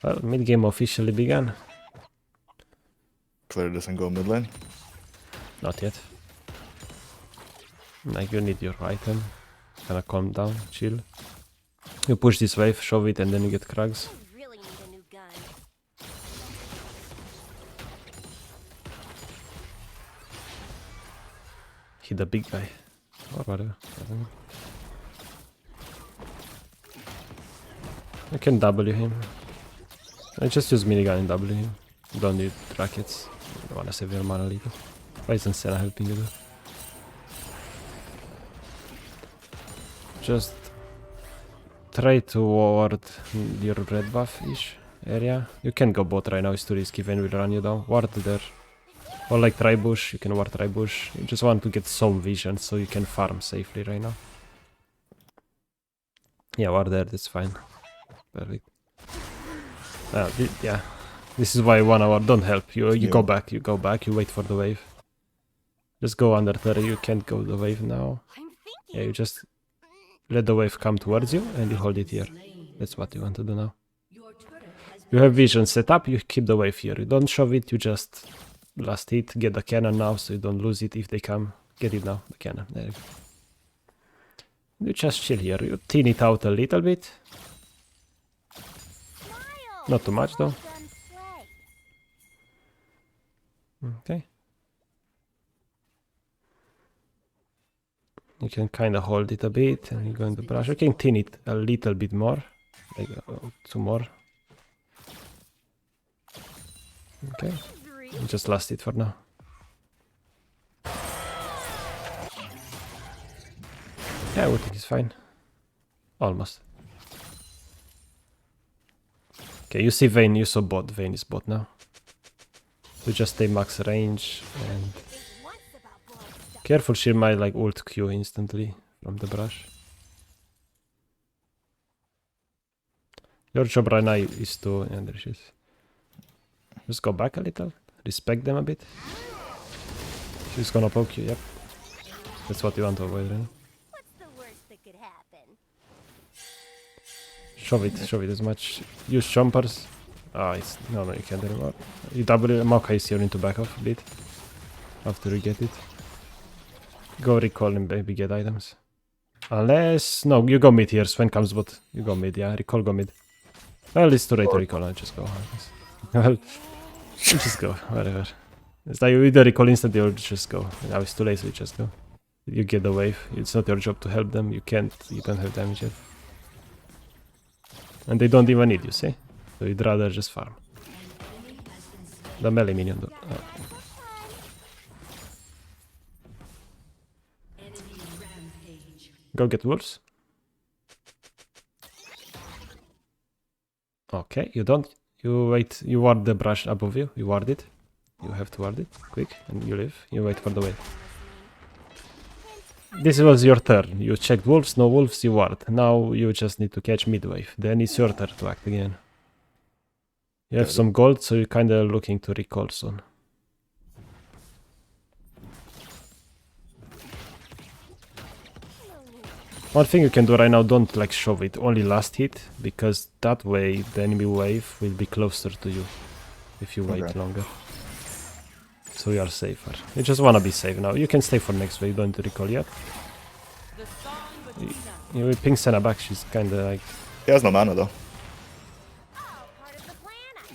Well, mid-game officially began. Clear doesn't go mid lane. Not yet. Like, you need your item. Kinda calm down, chill. You push this wave, shove it, and then you get Krugs. Hit the big guy. Or whatever. I can W him. I just use minigun and W him. You don't need rockets. You wanna save your mana later. Why isn't Senna helping you though? Just try to ward your red buff-ish area. You can't go bot right now, it's too risky, Vayne will run you down. Ward there. Or like try bush, you can ward try bush. You just want to get some vision so you can farm safely right now. Yeah, ward there, that's fine. Perfect. Yeah. This is why 1 hour don't help. You Yeah. go back, you wait for the wave. Just go under 30, you can't go the wave now. Yeah, you just let the wave come towards you and you hold it here. That's what you want to do now. You have vision set up, you keep the wave here. You don't shove it, you just last hit, get the cannon now so you don't lose it if they come. Get it now, the cannon. There you go. You just chill here, you thin it out a little bit. Not too much though. Okay. You can kind of hold it a bit and you're going to brush. You can thin it a little bit more. Like 2 more. Okay. You just last it for now. Yeah, I would think it's fine. Almost. Okay, you see Vayne, you saw bot. Vayne is bot now. So just stay max range and... Careful, she might like ult Q instantly from the brush. Your job right now is to... Yeah, there she is. Just go back a little. Respect them a bit. She's gonna poke you, yep. That's what you want to avoid, right? Shove it as much. Use jumpers. Ah, it's... No, you can't anymore. You double Maokai is here, need to back off a bit. After you get it. Go recall and maybe get items. Unless... No, you go mid here. Sven comes bot. You go mid, yeah. Recall, go mid. Well, it's too late to recall. I'll just go. Well, just go. Whatever. It's like you either recall instantly or just go. Now it's too late, so you just go. You get the wave. It's not your job to help them. You can't. You don't have damage yet. And they don't even need you, see? So you'd rather just farm. The melee minion though. Go get wolves. Okay, you don't. You wait. You ward the brush above you. You ward it. You have to ward it. Quick. And you leave. You wait for the wave. This was your turn. You checked wolves. No wolves. You ward. Now you just need to catch mid wave. Then it's your turn to act again. You have some gold, so you're kind of looking to recall soon. One thing you can do right now, don't like shove it, only last hit, because that way the enemy wave will be closer to you if you wait longer. So you are safer. You just wanna be safe now. You can stay for next wave, don't recall yet. You ping Senna back, she's kinda like... He has no mana though.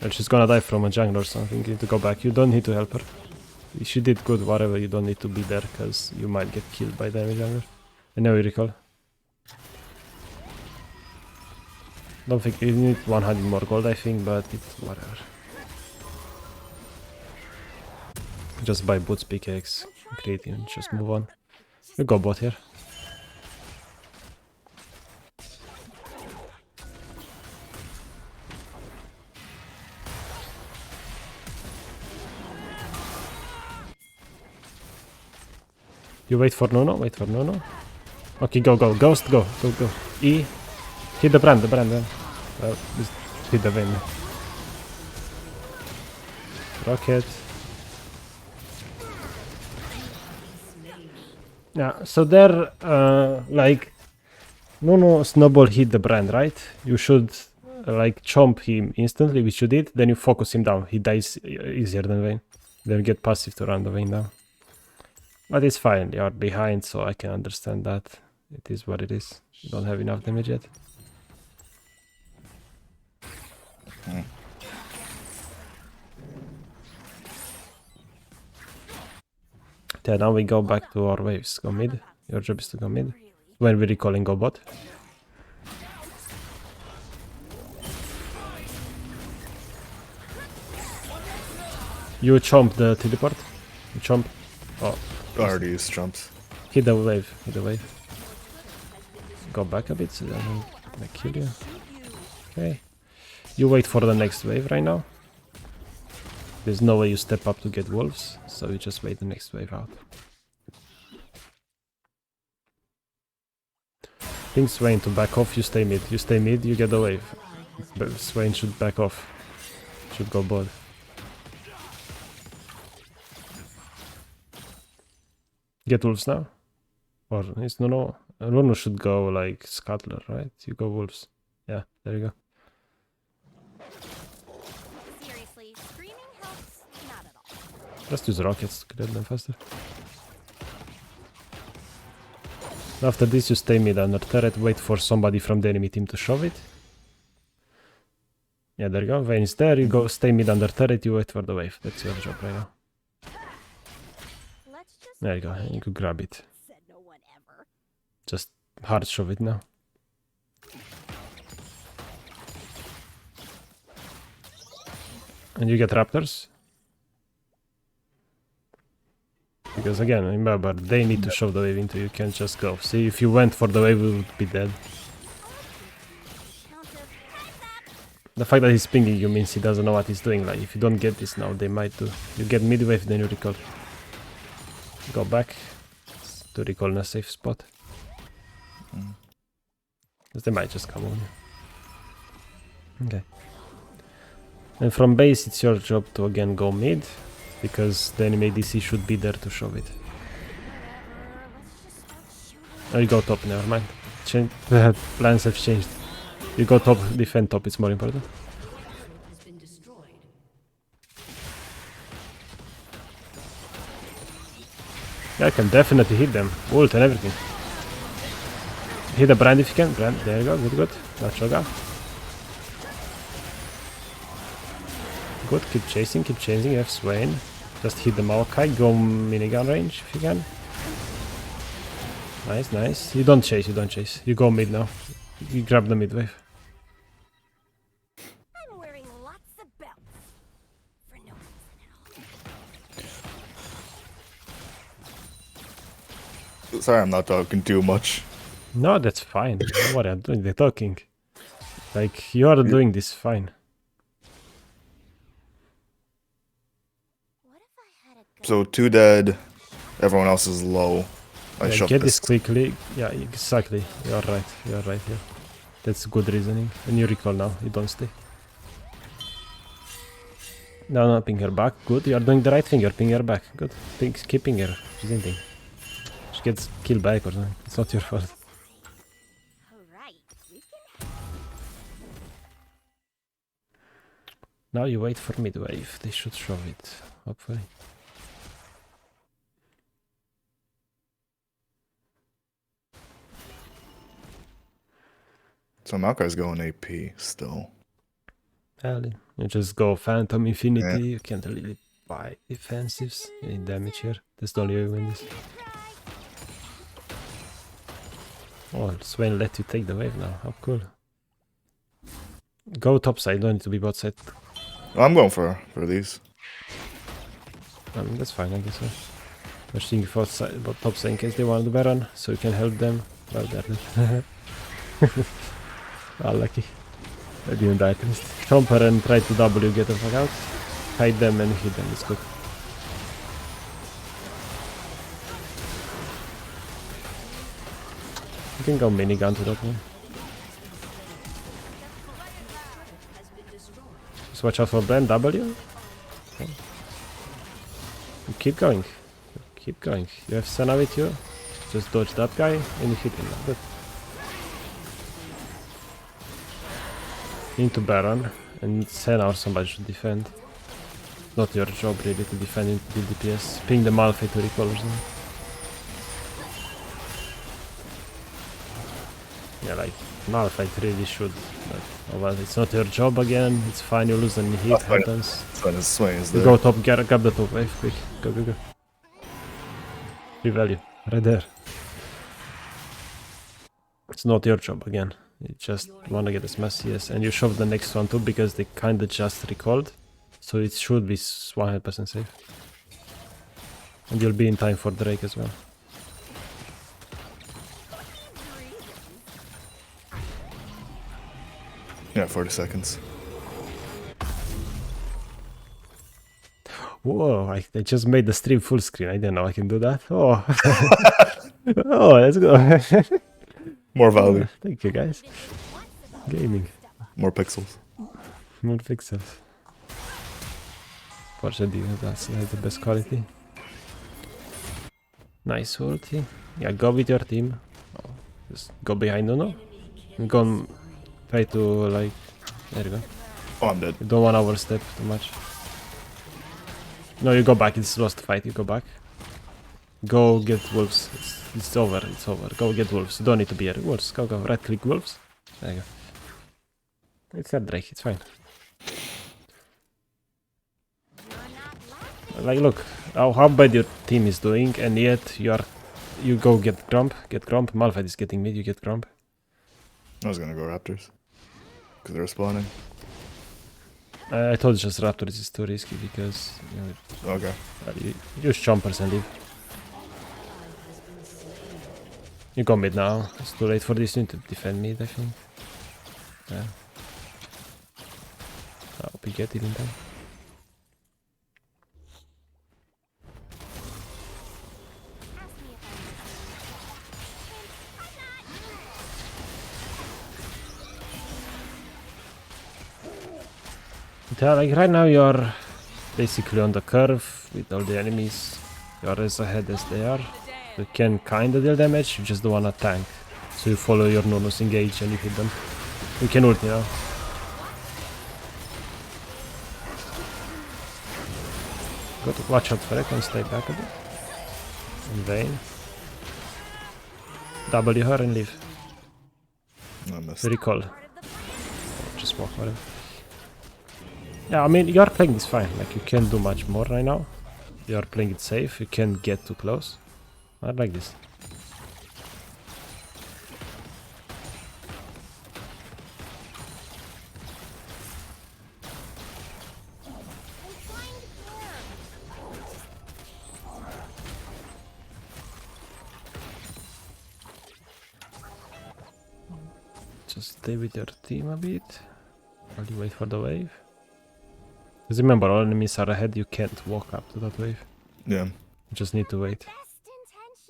Well, she's gonna die from a jungle or something, you need to go back. You don't need to help her. She did good, whatever, you don't need to be there, because you might get killed by the enemy jungle. And now you recall. Don't think you need 100 more gold, I think, but it's whatever. Just buy boots, pickaxe, create and just move on. You go bot here. You wait for Nuno, wait for Nuno. Okay, go, go, ghost, go, go, go. E. Hit the brand, well, just hit the Vayne. Rocket. Yeah, so there, like, Nuno snowball hit the brand, right? You should, like, chomp him instantly, which you did, then you focus him down. He dies easier than Vayne. Then you get passive to run the Vayne down. But it's fine, you are behind, so I can understand that. It is what it is. You don't have enough damage yet. Yeah, now we go back to our waves. Go mid. Your job is to go mid. When we recalling, go bot. You chomp the teleport. You chomp. Oh. Already used jumps. Hit the wave. Hit the wave. Go back a bit so that I kill you. Okay. You wait for the next wave right now. There's no way you step up to get wolves, so you just wait the next wave out. Ping Swain to back off, you stay mid. You stay mid, you get the wave. But Swain should back off. Should go bot. Get wolves now? Or it's no. Rono should go like Scuttler, right? You go wolves. Yeah, there you go. Seriously, screaming helps not at all. Just use rockets to get them faster. After this, you stay mid under turret, wait for somebody from the enemy team to shove it. Yeah, there you go. Vayne is there, you go stay mid under turret, you wait for the wave. That's your job right now. Let's just There you go, you could grab it. said no one ever. Just hard shove it now. And you get raptors. Because again, remember, they need to shove the wave into you, can't just go. See, if you went for the wave, we would be dead. Count of The fact that he's pinging you means he doesn't know what he's doing. Like, if you don't get this now, they might do. You get mid wave, then you recall. Go back to recall in a safe spot. Because they might just come on you. Okay. And from base, it's your job to again go mid, because the enemy ADC should be there to shove it. let's just start shooting. Oh, you go top, never mind. Plans have changed. You go top, defend top, it's more important. Yeah, I can definitely hit them. Ult and everything. Hit the brand if you can. Brand, there you go, good, good. Natural guy. Good, keep chasing, you have Swain. Just hit the Aukey, go minigun range if you can. Nice, nice. You don't chase, You go mid now. You grab the mid wave. I'm wearing lots of belts for no reason at all. Sorry, I'm not talking too much. No, that's fine. Don't worry, I'm doing the talking. Like, you are doing this fine. What if I had a gun? So 2 dead, everyone else is low. I Yeah, shoved get this. this quickly. Yeah, exactly. You are right. Yeah. That's good reasoning. And you recall now. You don't stay. No, ping her back. Good. You are doing the right thing. You're ping her back. Good. Keep ping her. She's anything. She gets killed back or something. It's not your fault. Alright, we can Now you wait for mid wave. They should shove it. Hopefully. So Maokai's going AP still. Hell, you just go Phantom Infinity. You can't really buy defensives. You need damage here. That's the only way you win this. Oh, Swain let you take the wave now. How cool. Go top side, don't need to be bot side. I'm going for these. I mean, that's fine, I guess. So. We're seeing top side in case they want the Baron, so you can help them. Well, they're dead. Ah, lucky. I didn't die at least. Chomper and try to W, get the fuck out. Hide them and hit them, it's good. You can go minigun to that one. Just watch out for Brand W. Okay. You keep going. Keep going. You have Senna with you. Just dodge that guy and you hit him. Good. Into Baron and Senna or somebody should defend. Not your job really to defend into the DPS. Ping the Malphite to recall or something. Yeah, like Malphite really should, but oh well, it's not your job again. It's fine, you lose any hit, happens. Swain is You there. go top, grab the top wave, quick. Go. Free value, right there. It's not your job again. You just want to get as messy as, and you shove the next one too because they kinda just recalled. So it should be 100% safe. And you'll be in time for Drake as well. Yeah, 40 seconds. Whoa, I just made the stream full screen. I didn't know I can do that. Oh, oh, let's go. More value. Thank you guys. Gaming. More pixels. More pixels. Fortunately, that's the best quality. Nice ulti. Yeah, go with your team. Oh, just go behind Nuno. Go and try to like... There you go. Oh, I'm dead. You don't want to overstep too much. No, you go back. It's lost fight. You go back. Go get wolves. It's over. It's over. Go get wolves. You don't need to be here. Wolves. Go. Right click wolves. There you go. It's not Drake. It's fine. Like, look how bad your team is doing, and yet you go get Grump. Malphite is getting mid. You get Grump. I was gonna go Raptors because they're spawning. I told you just Raptors is too risky because Okay. you use chompers and leave. You go mid now. It's too late for this. You need to defend mid, I think. Yeah. I hope you get it in time. Yeah, like right now you're basically on the curve with all the enemies. You're as ahead as they are. You can kinda deal damage, you just don't wanna tank. So you follow your Nunus engage and you hit them. You can ult, you know. Got to watch out for it and stay back a bit. In vain. W her and leave. I missed. Recall. Just walk for it. Yeah, I mean, you're playing this fine. Like, you can't do much more right now. You're playing it safe. You can't get too close. I like this. Just stay with your team a bit while you wait for the wave. Because remember, all enemies are ahead, you can't walk up to that wave. Yeah. You just need to wait. Best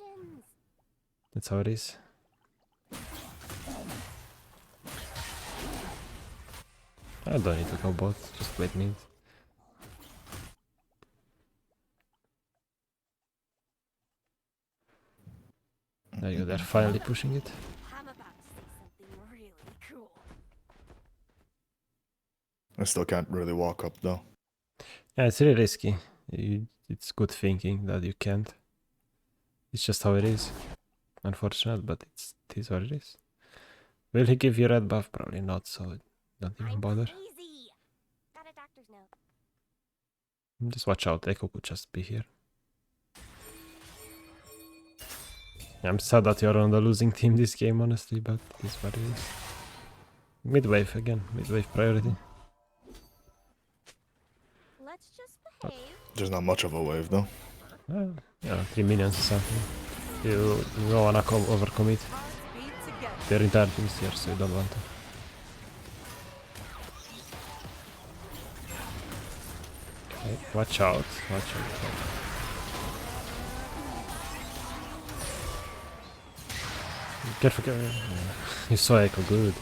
intentions. That's how it is. I don't need to go bot, just wait mid. There you go, they're finally pushing it. I'm about to say something really cool. I still can't really walk up though. Yeah, it's really risky. It's good thinking that you can't. It's just how it is. Unfortunate, but it is what it is. Will he give you red buff? Probably not, so don't even bother. Easy. Got a doctor's note. Just watch out, Echo could just be here. Yeah, I'm sad that you're on the losing team this game, honestly, but it is what it is. Mid-wave again, mid-wave priority. Let's just behave. There's not much of a wave though. Yeah, 3 minions or something. You don't wanna overcommit. Their entire team is here, so you don't want to. Okay, watch out, watch out. Careful, careful. You saw Echo, good.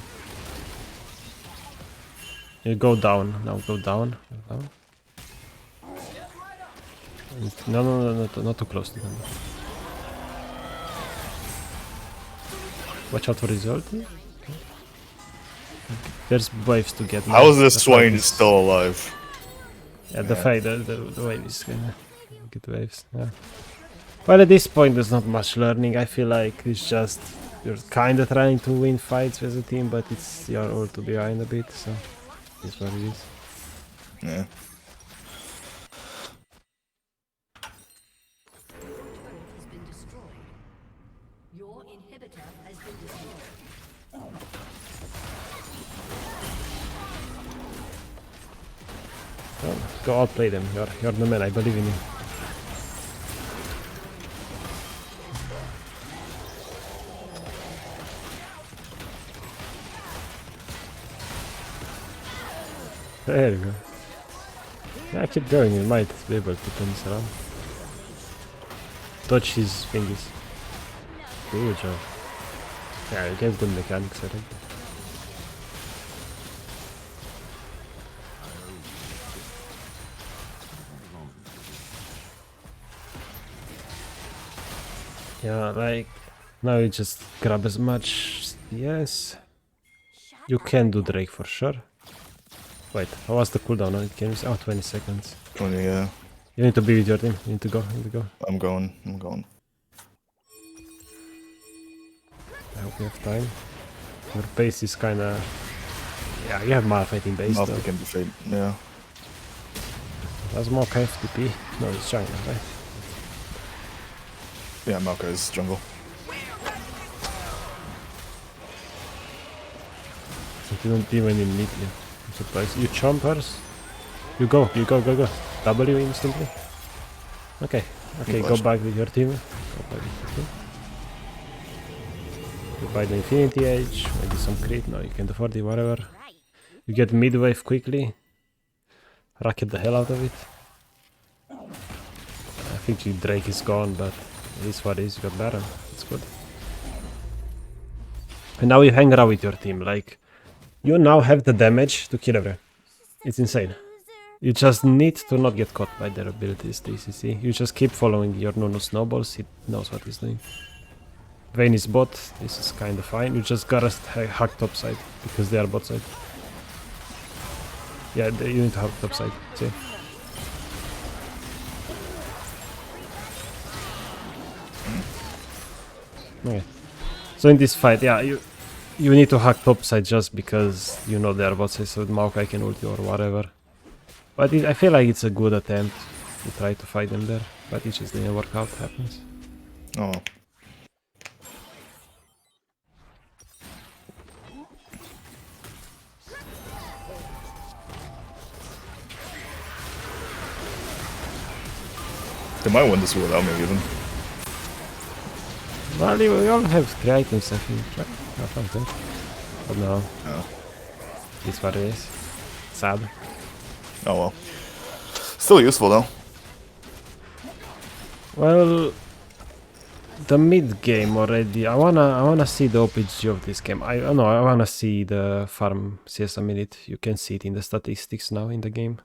You go down, now go down. Go down. No, not too close to them. Watch out for his ulti. Okay. There's waves to get. How is this The Swain fight is- still alive? Yeah, the fight, the wave is gonna get waves. Yeah. Well, at this point, there's not much learning. I feel like it's just you're kind of trying to win fights as a team, but it's you're all to behind a bit, so it's what it is. Yeah. has been destroyed. Your inhibitor has been destroyed. Go outplay them. You're the man. I believe in you. There you go. Yeah, keep going. You might be able to turn this around. Touch his fingers. Good job. Yeah, you gave good mechanics, I think. Yeah, like now you just grab as much. Yes, you can do Drake for sure. Wait, how was the cooldown on it? Can you say? Oh, 20 seconds. 20, yeah. You need to be with your team. You need to go. You need to go. I'm going. I'm going. I hope you have time. Your base is kind of. Yeah, you have more fighting base Off though. the can be fade. Yeah. That's more FTP. No, it's China, right? Yeah, Maokai's jungle. You don't even need meat yet. I'm surprised. You chompers. You go. Go. W instantly. Okay. Okay, go back with your team. Go back with your team. You buy the Infinity Edge, maybe some crit. No, you can do 40, whatever. Right. You get mid wave quickly. Rocket the hell out of it. I think your Drake is gone, but it is what it is. You got Baron. It's good. And now you hang around with your team. Like, you now have the damage to kill everyone. It's insane. Loser. You just need to not get caught by their abilities, DCC. You just keep following your Nunu snowballs. He knows what he's doing. Vayne is bot. This is kind of fine. You just gotta hack top side because they are bot side. Yeah, you need to hack top side. See? Okay. So in this fight, yeah, you need to hack top side just because you know they are bot side, so Maokai can ulti or whatever. But I feel like it's a good attempt to try to fight them there, but it just didn't work out. Happens. Oh. They might win this without me even. Well, we all have 3 items, I think, right? I think. But no, No. it's what it is. Sad. Oh well. Still useful though. Well, the mid game already. I wanna see the OPG of this game. I wanna see the farm CS a minute. You can see it in the statistics now in the game.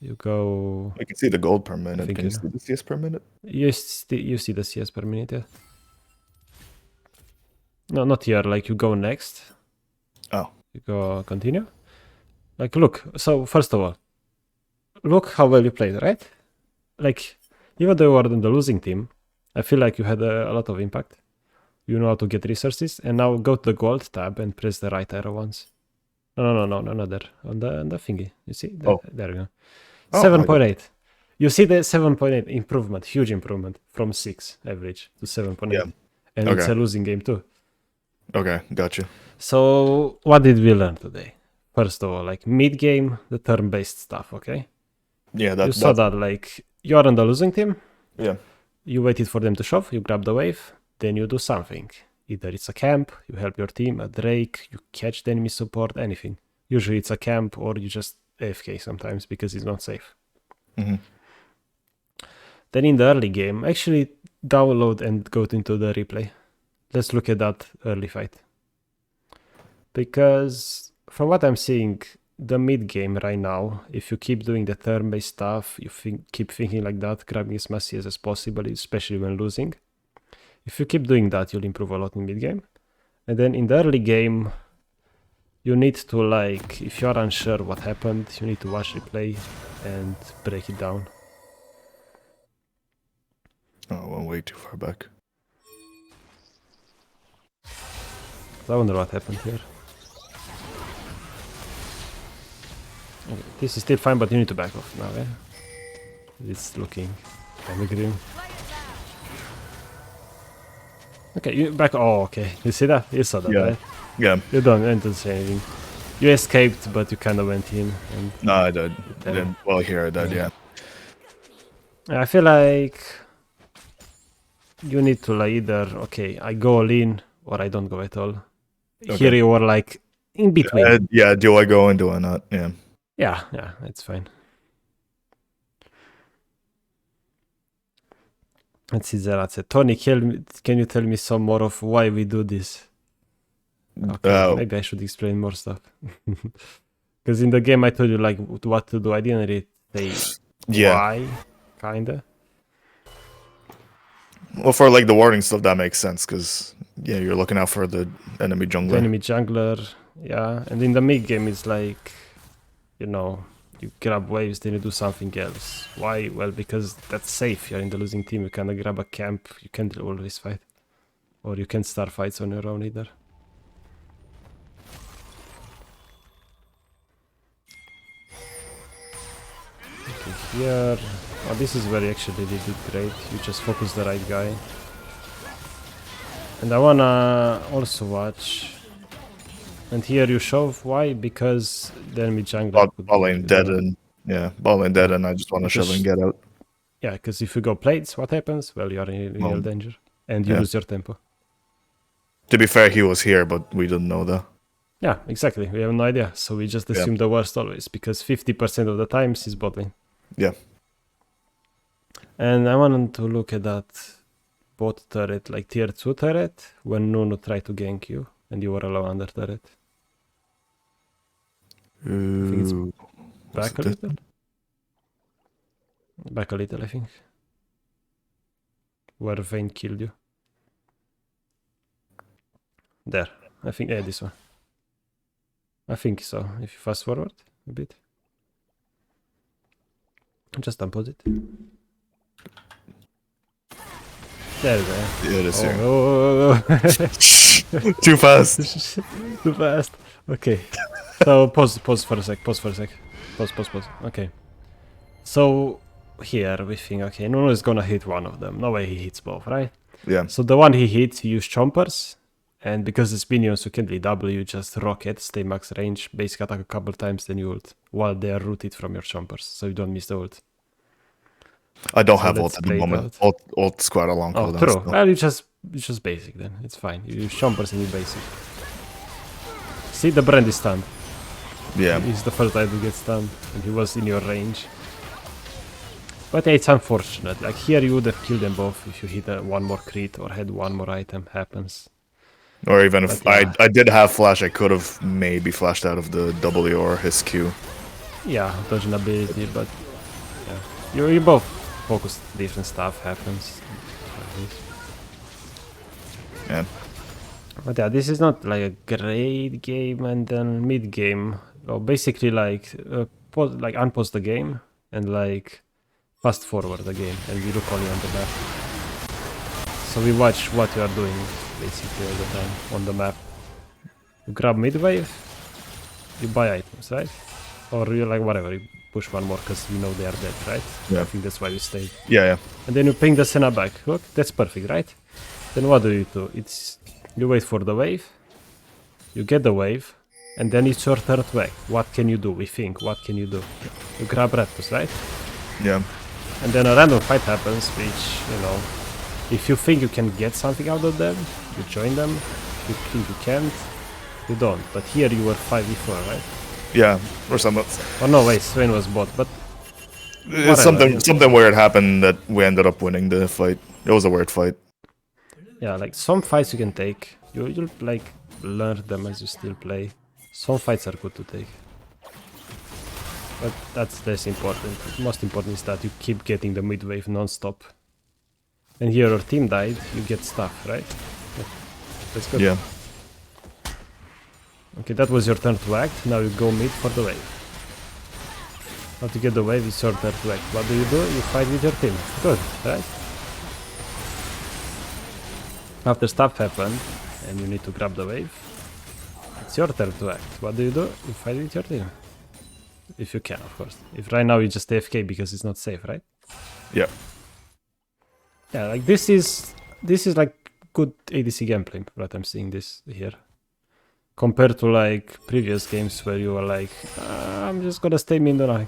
You go. I can see the gold per minute. think Can you you see the CS per minute? You see the CS per minute, yeah. No, not here. Like you go next. Oh. You go continue. Like look. So first of all, look how well you played, right? Like even though you were on the losing team, I feel like you had a lot of impact. You know how to get resources, and now go to the gold tab and press the right arrow once. No, not there. On the thingy. You see? There we go. Oh, 7.8. You see the 7.8 improvement, huge improvement from 6 average to 7.8. Yeah. And it's Okay. a losing game too. Okay, gotcha. So what did we learn today? First of all, like mid game, the turn-based stuff, okay? Yeah, You saw that like you're on the losing team, Yeah. you waited for them to shove, you grab the wave, then you do something. Either it's a camp, you help your team, a Drake, you catch the enemy support, anything. Usually it's a camp or you just AFK sometimes because it's not safe. Mm-hmm. Then in the early game, actually download and go into the replay. Let's look at that early fight. Because from what I'm seeing, the mid game right now, if you keep doing the turn-based stuff, you keep thinking like that, grabbing as much CS as possible, especially when losing. If you keep doing that, you'll improve a lot in mid game. And then in the early game, you need to like, if you're unsure what happened, you need to watch replay and break it down. Oh, I went way too far back. I wonder what happened here. Okay, this is still fine, but you need to back off now, eh? It's looking kind of grim. Okay, you back. Oh, okay. You see that? You saw that, Yeah. right? Yeah. You didn't say anything. You escaped, but you kind of went in. And No, I did. Yeah. Yeah. Well, here I did, yeah. I feel like you need to like either, okay, I go all in or I don't go at all. Okay. Here you were like in between. Yeah, do I go and do I not? Yeah. Yeah, it's fine. Let's see, Zeratze. Tony, can you tell me some more of why we do this? Okay, maybe I should explain more stuff. Because in the game I told you like what to do. I didn't really say Yeah. why, kinda. Well, for like the warding stuff, that makes sense because yeah, you're looking out for the enemy The jungler. enemy jungler, yeah. And in the mid game it's like, you know, you grab waves, then you do something else. Why? Well, because that's safe. You're in the losing team. You cannot grab a camp. You can't always fight, or you can't start fights on your own either. Okay, here. Oh, this is where you actually did it great. You just focus the right guy. And I wanna also watch. And here you shove. Why? Because the enemy jungler could Ball be lane dead the- and yeah, ball lane dead, and I just want to shove and get out. Yeah, because if you go plates, what happens? Well, you are in real Well, danger. And you yeah. lose your tempo. To be fair, he was here, but we didn't know that. Yeah, exactly. We have no idea. So we just assume the worst always, because 50% of the times he's bot lane. Yeah. And I wanted to look at that bot turret, like tier 2 turret, when Nunu tried to gank you, and you were alone under turret. think it's Ooh. Back a Was it little? Back a little, I think. Where Vayne killed you. There. I think, yeah, this one. I think so. If you fast forward a bit. Just unpause it. There we go. Yeah, it is here. Oh. Too fast. Too fast. Okay. So pause for a sec. Pause. Okay. So here we think, okay, Nuno is gonna hit one of them. No way he hits both, right? Yeah. So the one he hits, you use chompers. And because it's minions, you can't really W, you just rocket, stay max range, basic attack a couple times, then you ult. While they are rooted from your chompers, so you don't miss the ult. I don't So have let's ult at the play it moment. out. Ult's quite a long Oh, cooldown. true. still. Well, you just basic then. It's fine. You use chompers and you basic. See, the brand is stunned. Yeah. He's the first guy to get stunned, and he was in your range. But yeah, it's unfortunate. Like here, you would have killed them both if you hit one more crit or had one more item. Happens. Or even if But yeah. I did have flash, I could have maybe flashed out of the W or his Q. Yeah, dodging ability, but yeah, you both focus different stuff. Happens. Yeah. But yeah, this is not like a great game, and then mid game, well, basically like like unpause the game and like fast forward the game, and we look only on the map. So we watch what you are doing basically all the time on the map. You grab mid wave, you buy items, right? Or you like whatever, you push one more because we know they are dead, right? Yeah. I think that's why we stay. Yeah. And then you ping the Senna back. Look, that's perfect, right? Then what do? It's you wait for the wave, you get the wave, and then it's your third wave. What can you do? We think, what can you do? You grab Raptors, right? Yeah. And then a random fight happens, which, you know, if you think you can get something out of them, you join them. If you think you can't, you don't. But here you were 5v4, right? Yeah. Or something. Oh no, wait, Swain was bot, but It's something weird happened that we ended up winning the fight. It was a weird fight. yeah, like some fights you can take. You'll like learn them as you still play. Some fights are good to take. But that's less important. The most important is that you keep getting the mid wave non-stop. And here your team died, you get stuff, right? Yeah, that's good. Yeah. Okay, that was your turn to act. Now you go mid for the wave. How to get the wave is your turn to act. What do? You fight with your team. Good, right? After stuff happened, and you need to grab the wave, it's your turn to act. What do? You fight with your team. If you can, of course. If right now you just AFK because it's not safe, right? Yeah. Yeah, like this is like good ADC gameplay, what I'm seeing this here. Compared to like previous games where you were like, I'm just gonna stay mid and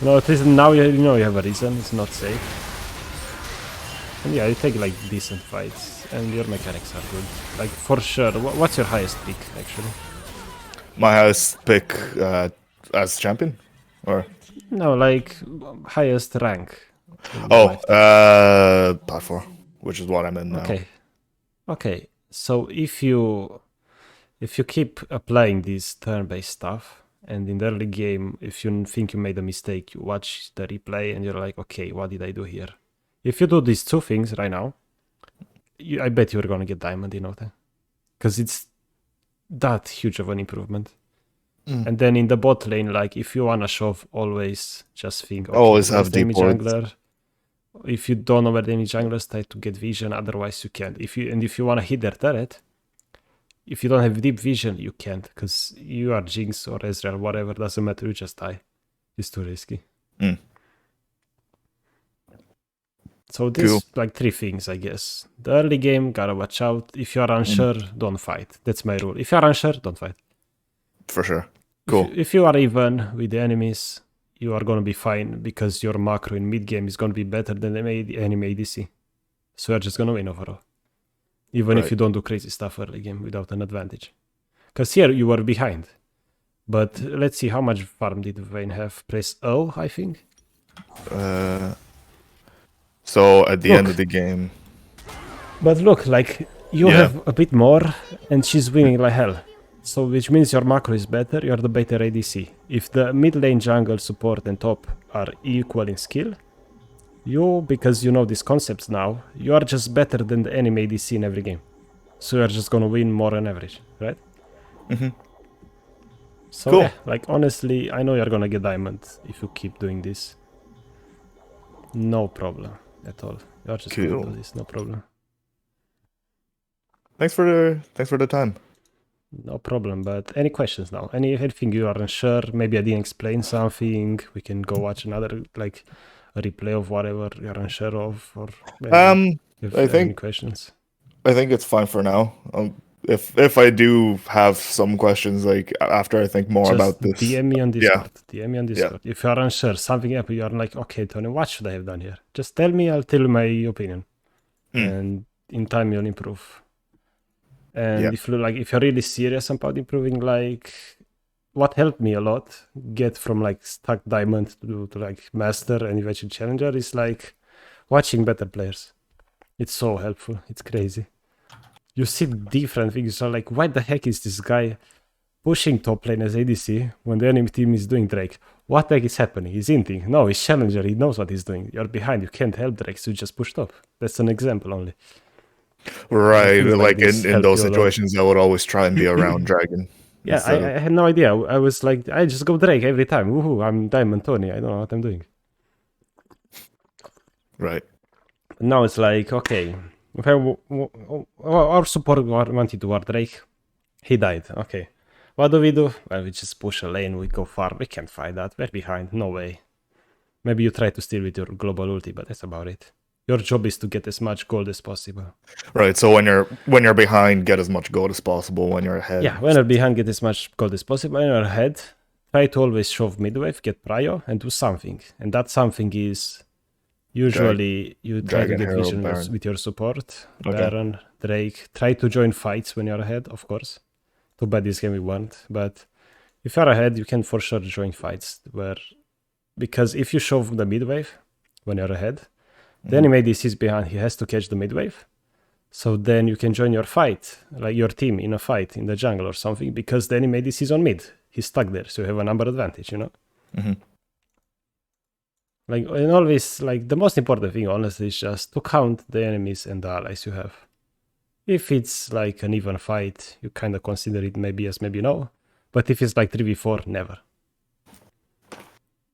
no, at least now you know you have a reason, it's not safe. And yeah, you take like decent fights and your mechanics are good. Like for sure, what's your highest pick actually? My highest pick as champion? Or No, like highest rank. Pot 4, which is what I'm in now. Okay. Okay. So if you keep applying this turn-based stuff, and in the early game, if you think you made a mistake, you watch the replay and you're like, okay, what did I do here? If you do these two things right now, I bet you're gonna get diamond in no time, because it's that huge of an improvement. And then in the bot lane, like if you wanna shove, always just think, okay, Always have where's the enemy deep wards. jungler. If you don't know where the enemy junglers, try to get vision. Otherwise, you can't. If you wanna hit their turret, if you don't have deep vision, you can't, because you are Jinx or Ezreal, whatever, doesn't matter, you just die. It's too risky. So this Cool. like three things, I guess. The early game, gotta watch out. If you are unsure, don't fight. That's my rule. If you are unsure, don't fight. For sure. Cool. If you are even with the enemies, you are gonna be fine, because your macro in mid game is gonna be better than the enemy ADC. So you're just gonna win overall. Even if Right. you don't do crazy stuff early game without an advantage. Because here you were behind. But let's see, how much farm did Vayne have? Press O, I think. So at the end Look. of the game, But look, like, you Yeah. have a bit more, and she's winning like hell. So, which means your macro is better, you're the better ADC. If the mid lane, jungle, support, and top are equal in skill, you, because you know these concepts now, you are just better than the enemy ADC in every game. So you're just gonna win more on average, right? So Cool. yeah, like honestly, I know you're gonna get diamond if you keep doing this. No problem at all. You're just gonna Cool. do this, no problem. thanks for the time. No problem. But any questions now? Anything you are unsure? Maybe I didn't explain something. We can go watch another, like, a replay of whatever you're unsure of, or maybe if I you have any think questions. I think it's fine for now. If I do have some questions, like after I think more Just about this, DM me on yeah. Discord. DM me on Discord. If you are unsure, something happened, you are like, okay, Tony, what should I have done here? Just tell me, I'll tell you my opinion. And in time you'll improve. And Yeah. if you're really serious about improving, like, what helped me a lot, get from like stuck diamond to like master and eventually challenger, is like watching better players. It's so helpful. It's crazy. You see different things. You're like, why the heck is this guy pushing top lane as ADC when the enemy team is doing Drake? What the heck is happening? He's inting. No, he's challenger. He knows what he's doing. You're behind. You can't help Drake, so you just push top. That's an example only. Right, things like like this in help those you a lot. situations, I would always try and be around Dragon. Yeah, instead I had no idea. I was like, I just go Drake every time. Woohoo, I'm Diamond Tony. I don't know what I'm doing. right. But now it's like, okay, if our support wanted to war Drake, he died. Okay, what do? Well, we just push a lane, we go far. We can't fight that. We're behind. No way. Maybe you try to steal with your global ulti, but that's about it. Your job is to get as much gold as possible. Right. So when you're behind, get as much gold as possible. When you're ahead, Yeah, when you're behind, get as much gold as possible. When you're ahead, try to always shove midwave, get prio, and do something. And that something is usually you try Dragon, to get Herald, vision Baron. with your support. Okay. Baron, Drake. Try to join fights when you're ahead, of course. Too bad this game we won't. But if you're ahead, you can for sure join fights because if you shove the midwave when you're ahead, the enemy ADC is behind, he has to catch the midwave. So then you can join your fight, like your team in a fight in the jungle or something, because the enemy ADC is on mid. He's stuck there, so you have a number advantage, you know? Like, and always, like, the most important thing, honestly, is just to count the enemies and the allies you have. If it's like an even fight, you kind of consider it maybe yes, maybe no. But if it's like 3v4, never.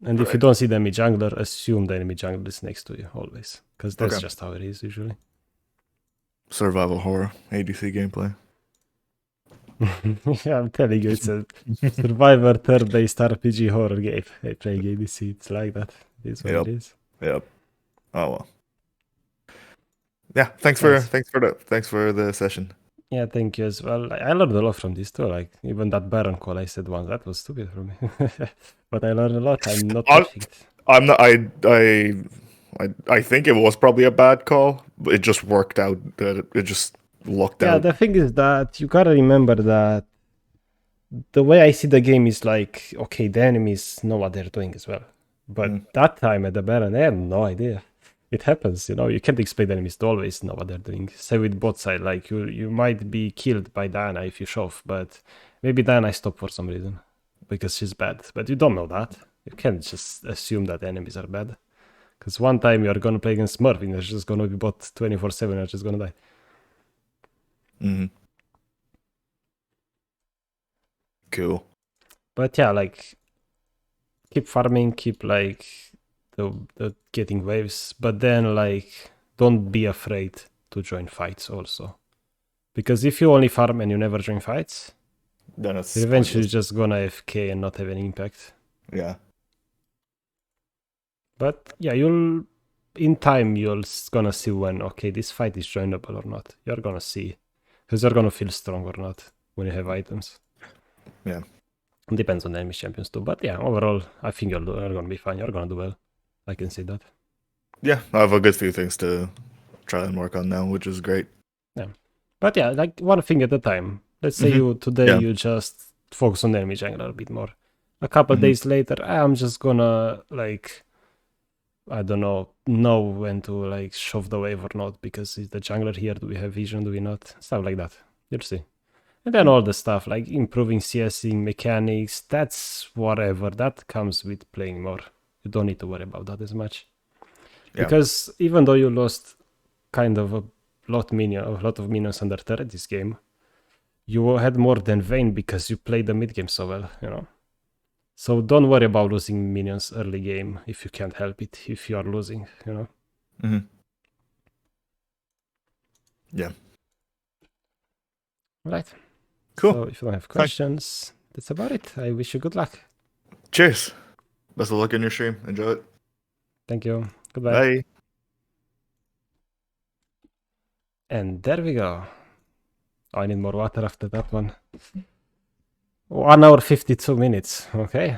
And if you don't see the enemy jungler, assume the enemy jungler is next to you, always. Because that's just how it is, usually. Survival horror ADC gameplay. Yeah, I'm telling you, it's a survivor third-based RPG horror game. I play ADC, it's like that. It is what it is. Yep. Oh well. Yeah. Thanks for the session. Yeah, thank you as well. I learned a lot from this too. Like, even that Baron call I said once, that was stupid for me. But I learned a lot. I'm not perfect. I'm not. I think it was probably a bad call, but it just worked out. That it just lucked Yeah, out. the thing is that you gotta remember that the way I see the game is like, okay, the enemies know what they're doing as well. But that time at the Baron, I have no idea. It happens, you know. You can't expect enemies to always know what they're doing. Same with bot side, like you might be killed by Diana if you shove, but maybe Diana stopped for some reason because she's bad. But you don't know that. You can't just assume that enemies are bad. Because one time you're gonna play against Smurf and there's just gonna be bot 24/7, you're just gonna die. Mm-hmm. Cool. But yeah, like keep farming, keep like the getting waves, but then like don't be afraid to join fights also. Because if you only farm and you never join fights, Then it's you're eventually pointless. just gonna FK and not have any impact. Yeah. But yeah, you'll in time you're gonna see when okay this fight is joinable or not. You're gonna see. Because you're gonna feel strong or not when you have items. Yeah. Depends on the enemy champions too. But yeah, overall, I think you're gonna be fine. You're gonna do well. I can say that. Yeah, I have a good few things to try and work on now, which is great. But yeah, like one thing at a time. Let's say you today Yeah. you just focus on the enemy jungler a bit more. A couple Mhm. days later, I'm just gonna like I don't know when to like shove the wave or not because is the jungler here? Do we have vision? Do we not? Stuff like that. You'll see. And then all the stuff like improving CSing, mechanics, that's whatever. That comes with playing more. You don't need to worry about that as much. Yeah. Because even though you lost kind of a lot of minions under turret this game, you had more than Vayne because you played the mid game so well, you know. So don't worry about losing minions early game if you can't help it, if you are losing, you know. Mm-hmm. Yeah. Right. Cool. So if you don't have questions, that's about it. I wish you good luck. Cheers. Best of luck in your stream. Enjoy it. Thank you. Goodbye. Bye. And there we go. Oh, I need more water after that one. 1 hour 52 minutes. Okay.